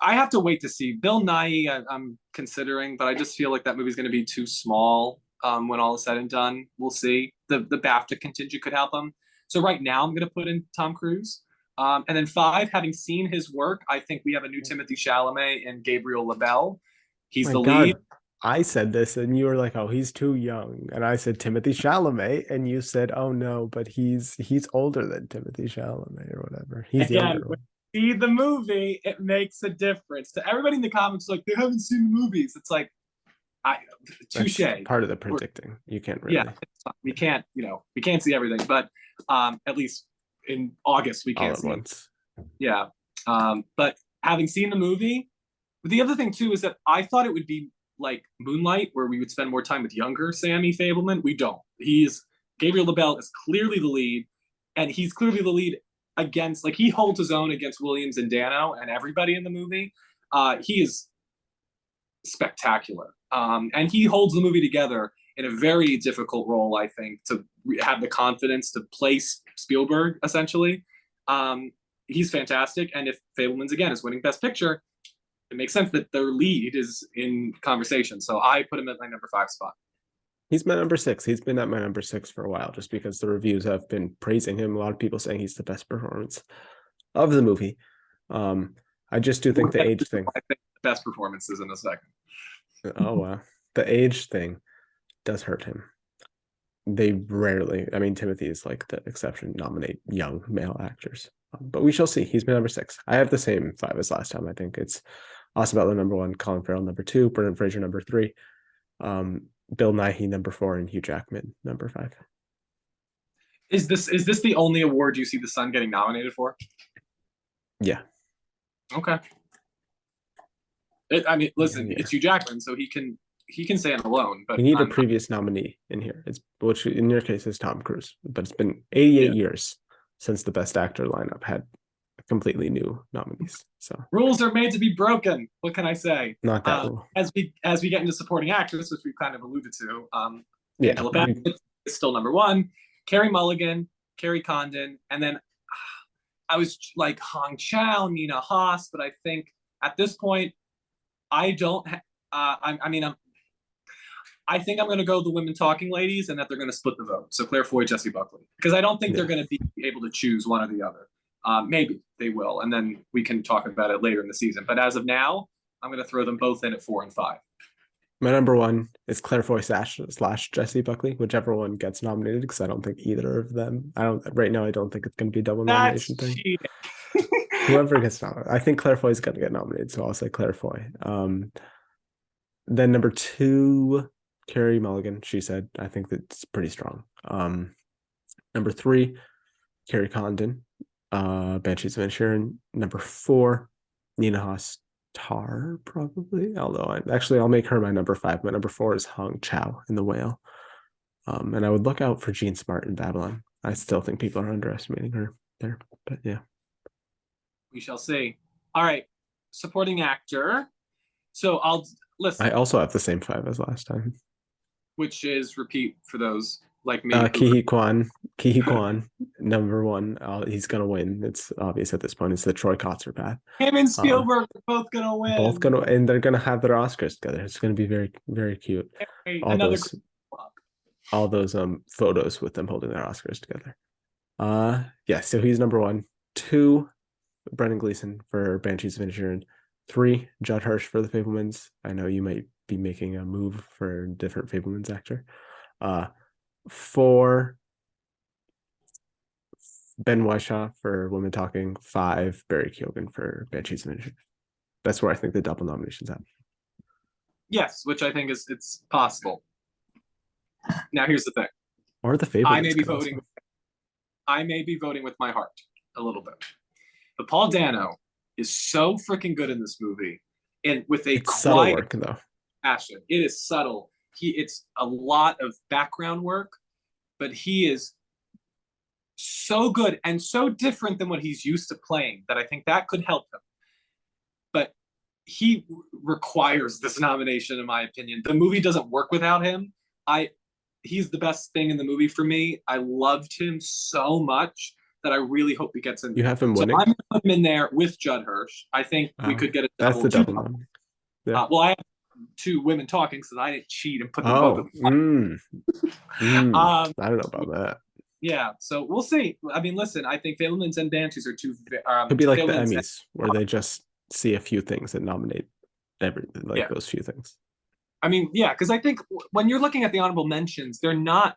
I have to wait to see Bill Nye. I'm considering, but I just feel like that movie's going to be too small when all is said and done. We'll see. The BAFTA contingent could help him. So right now, I'm going to put in Tom Cruise. And then 5, having seen his work, I think we have a new Timothy Chalamet and Gabriel LaBelle. He's My the lead. God, I said this and you were like, "Oh, he's too young," and I said Timothy Chalamet, and you said, "Oh no, but he's older than Timothy Chalamet or whatever. He's Again, younger." when you see the movie, it makes a difference. To everybody in the comments, like, they haven't seen the movies. It's like, I touche. That's part of the predicting. You can't Yeah, really we can't, we can't see everything, but at least in August we all can't at see. once. Yeah, but having seen the movie, the other thing too is that I thought it would be like Moonlight, where we would spend more time with younger Sammy Fableman. We don't. Gabriel LaBelle is clearly the lead, and he's clearly the lead against, like, he holds his own against Williams and Dano and everybody in the movie. He is spectacular, and he holds the movie together in a very difficult role, I think, to have the confidence to place Spielberg, essentially. He's fantastic. And if Fableman's, again, is winning Best Picture, it makes sense that their lead is in conversation. So I put him at my number 5 spot. He's my number 6. He's been at my number 6 for a while, just because the reviews have been praising him. A lot of people saying he's the best performance of the movie. I just do think the age thing. I think the best performances in a second. Oh wow, the age thing. does hurt him. They rarely, I mean, Timothy is like the exception, nominate young male actors. But we shall see. He's my number 6. I have the same 5 as last time. I think it's Austin Butler number 1, Colin Farrell number 2, Brendan Fraser number 3, Bill Nighy number 4, and Hugh Jackman number 5. Is this the only award you see the Sun getting nominated for? Yeah. Okay. I mean, listen, it's Hugh Jackman, so he can say it alone. But we need a previous nominee in here. Which in your case is Tom Cruise, but it's been 88 years since the Best Actor lineup had completely new nominees. So rules are made to be broken. What can I say? Not that rule. As we get into supporting actress, which we've kind of alluded to, Angela Yeah, Bassett is still number 1. Carey Mulligan, Carrie Condon, and then I was like Hong Chow, Nina Haas, but I think at this point, I don't. I think I'm going to go the women talking ladies, and that they're going to split the vote. So Claire Foy, Jessie Buckley, because I don't think they're going to be able to choose one or the other. Maybe they will, and then we can talk about it later in the season. But as of now, I'm going to throw them both in at 4 and 5. My number 1 is Claire Foy / Jessie Buckley, whichever one gets nominated, because I don't think either of them. I don't think it's going to be a double nomination thing. Whoever gets nominated, I think Claire Foy is going to get nominated, so I'll say Claire Foy. Then number 2, Carey Mulligan. She said, I think that's pretty strong. Number 3, Carrie Condon, Banshees of Inisherin. Number 4, Nina Haas. Tar, probably, although I'll make her my number 5. My number 4 is Hong Chow in The Whale, and I would look out for Jean Smart in Babylon. I still think people are underestimating her there, but yeah, we shall see. All right, supporting actor. So I'll listen. I also have the same 5 as last time, which is, repeat for those like me. Ke Huy Quan, number 1. He's gonna win. It's obvious at this point. It's the Troy Kotsur path. Him and Spielberg are both gonna win. And they're gonna have their Oscars together. It's gonna be very, very cute. All those photos with them holding their Oscars together. Yeah. So he's number 1. 2, Brendan Gleeson for Banshees of Inisherin. 3, Judd Hirsch for The Fabelmans. I know you might be making a move for a different Fabelmans actor. 4, Ben Whishaw for Women Talking. 5, Barry Keoghan for Banshees of Inisherin. That's where I think the double nominations happen. Yes, which I think it's possible. Now here's the thing. Or the Fabelmans. I may be voting with my heart a little bit. But Paul Dano is so freaking good in this movie, and with a subtle work though. Passion. It is subtle. It's a lot of background work, but he is so good and so different than what he's used to playing that I think that could help him. But he requires this nomination, in my opinion. The movie doesn't work without him. He's the best thing in the movie for me. I loved him so much that I really hope he gets in. You have him winning? So I'm going to put him in there with Judd Hirsch. I think we could get a double. That's the double one. Yeah. Well, I have 2 women talking, so I didn't cheat and put them both in. I don't know about that. Yeah, so we'll see. I mean, listen, I think Fabelmans and Banshees are 2. Could be like the Emmys, where they just see a few things and nominate those few things. I mean, yeah, because I think when you're looking at the honorable mentions, they're not.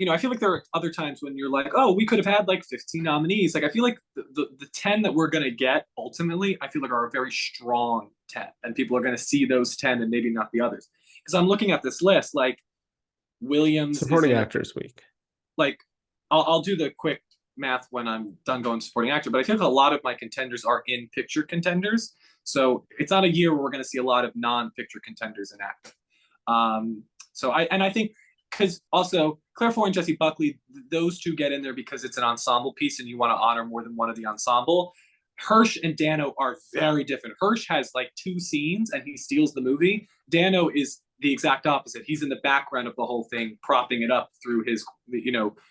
I feel like there are other times when you're like, oh, we could have had like 15 nominees. Like, I feel like the 10 that we're going to get ultimately, I feel like are a very strong 10. And people are going to see those 10 and maybe not the others. Because I'm looking at this list, like Williams. Supporting Actors Week. Like, I'll do the quick math when I'm done going supporting actor, but I feel like a lot of my contenders are in picture contenders. So it's not a year where we're going to see a lot of non-picture contenders in acting. I think, because also Claire Foy and Jessie Buckley, those 2 get in there because it's an ensemble piece and you want to honor more than one of the ensemble. Hirsch and Dano are very different. Hirsch has like 2 scenes and he steals the movie. Dano is the exact opposite. He's in the background of the whole thing, propping it up through his,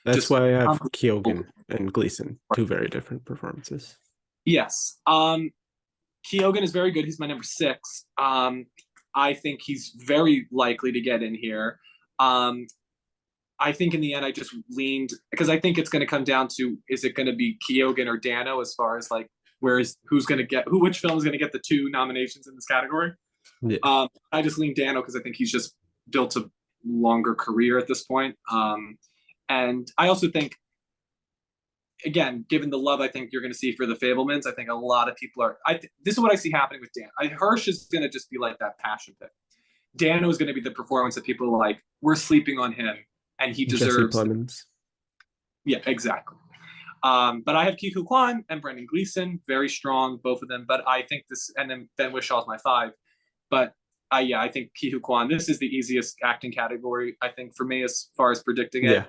That's why I have Keoghan and Gleeson, 2 very different performances. Yes. Keoghan is very good. He's my number 6. I think he's very likely to get in here. I think in the end, I just leaned, because I think it's going to come down to, is it going to be Keoghan or Dano as far as like, which film is going to get the 2 nominations in this category? Yeah. I just lean Dano because I think he's just built to longer career at this point. And I also think, again, given the love I think you're going to see for the Fablemans, I think a lot of people are. This is what I see happening with Dan. Hirsch is going to just be like that passion pick. Dano is going to be the performance that people are like, we're sleeping on him, and he Jesse deserves. Plemons. Yeah, exactly. But I have Kiku Kwan and Brendan Gleeson, very strong, both of them. But I think this, and then Ben Wishaw's my 5. But I think Kiku Kwan, this is the easiest acting category, I think, for me as far as predicting it. Yeah.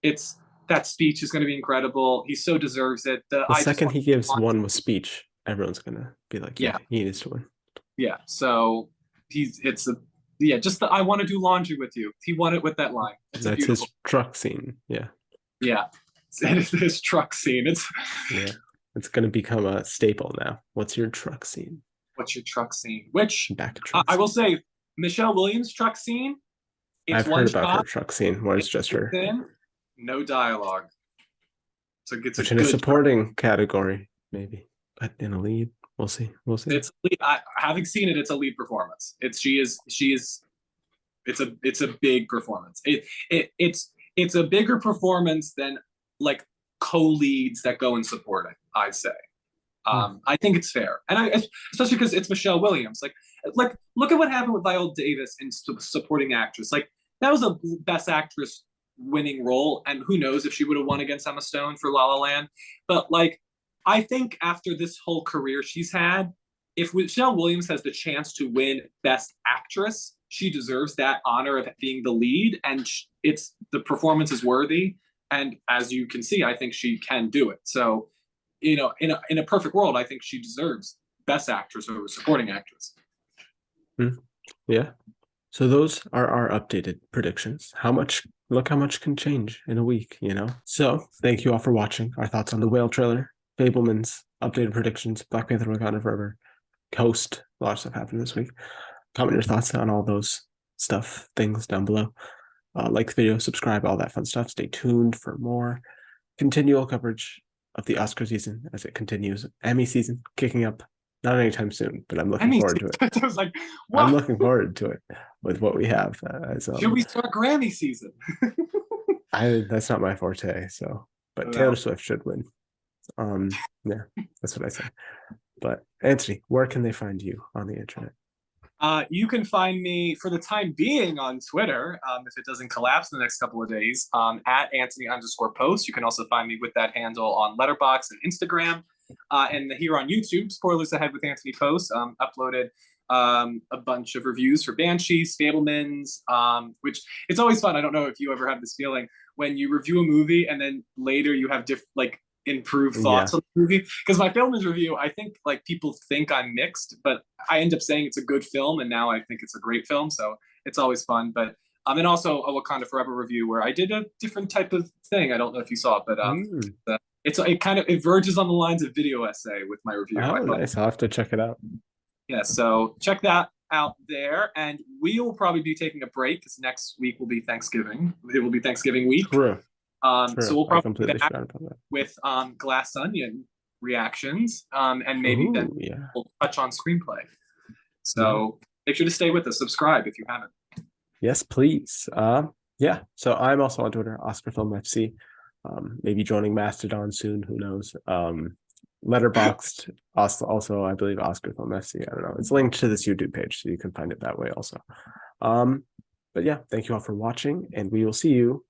It's that speech is going to be incredible. He so deserves it. The second he gives one with speech, everyone's going to be like, yeah, he needs to win. Yeah. So I want to do laundry with you. He won it with that line. That's his truck scene. Yeah. Yeah. It's his truck scene. It's going to become a staple now. What's your truck scene? What's your truck scene? Which back to truck I will say, Michelle Williams' truck scene. I've heard about her truck scene where it's just her. No dialogue. So it's which in a supporting category, maybe, but in a lead, we'll see. It's having seen it, it's a lead performance. It's a big performance. It's a bigger performance than like co-leads that go and support it, I'd say. I think it's fair, and especially because it's Michelle Williams. Like look at what happened with Viola Davis in supporting actress. Like that was a Best Actress winning role, and who knows if she would have won against Emma Stone for La La Land. But like, I think after this whole career she's had, if Michelle Williams has the chance to win Best Actress, she deserves that honor of being the lead, and the performance is worthy. And as you can see, I think she can do it. So, in a perfect world, I think she deserves Best Actress over Supporting Actress. Yeah. So those are our updated predictions. Look how much can change in a week, So thank you all for watching. Our thoughts on the Whale trailer, Fablemans, updated predictions, Black Panther: Wakanda Forever, Coast. A lot of stuff happened this week. Comment your thoughts on all those things down below. Like the video, subscribe, all that fun stuff. Stay tuned for more continual coverage of the Oscar season as it continues. Emmy season kicking up. Not anytime soon, but I'm looking forward to it. I was like, what? I'm looking forward to it with what we have. Should we start Grammy season? That's not my forte. But Taylor Swift should win. Yeah, that's what I say. But Anthony, where can they find you on the internet? You can find me for the time being on Twitter, if it doesn't collapse in the next couple of days, at Anthony_post. You can also find me with that handle on Letterboxd and Instagram. And here on YouTube, Spoilers Ahead with Anthony Post, uploaded a bunch of reviews for Banshees, Fablemans, which it's always fun. I don't know if you ever have this feeling when you review a movie and then later you have improved thoughts on the movie. Because my Fablemans review, I think people think I'm mixed, but I end up saying it's a good film, and now I think it's a great film. So it's always fun. But and also a Wakanda Forever review where I did a different type of thing. I don't know if you saw it, but it verges on the lines of video essay with my review. Oh, nice. I'll have to check it out. Yeah, so check that out there. And we will probably be taking a break because next week will be Thanksgiving. It will be Thanksgiving week. True. So we'll probably be back with Glass Onion reactions, and maybe we'll touch on screenplay. So make sure to stay with us. Subscribe if you haven't. Yes, please. So I'm also on Twitter, Oscar Film FC. Maybe joining Mastodon soon. Who knows? Letterboxd, also I believe Oscar Film FC. I don't know. It's linked to this YouTube page, so you can find it that way also. But yeah, thank you all for watching, and we will see you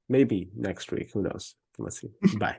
maybe next week. Who knows? Let's see. Bye.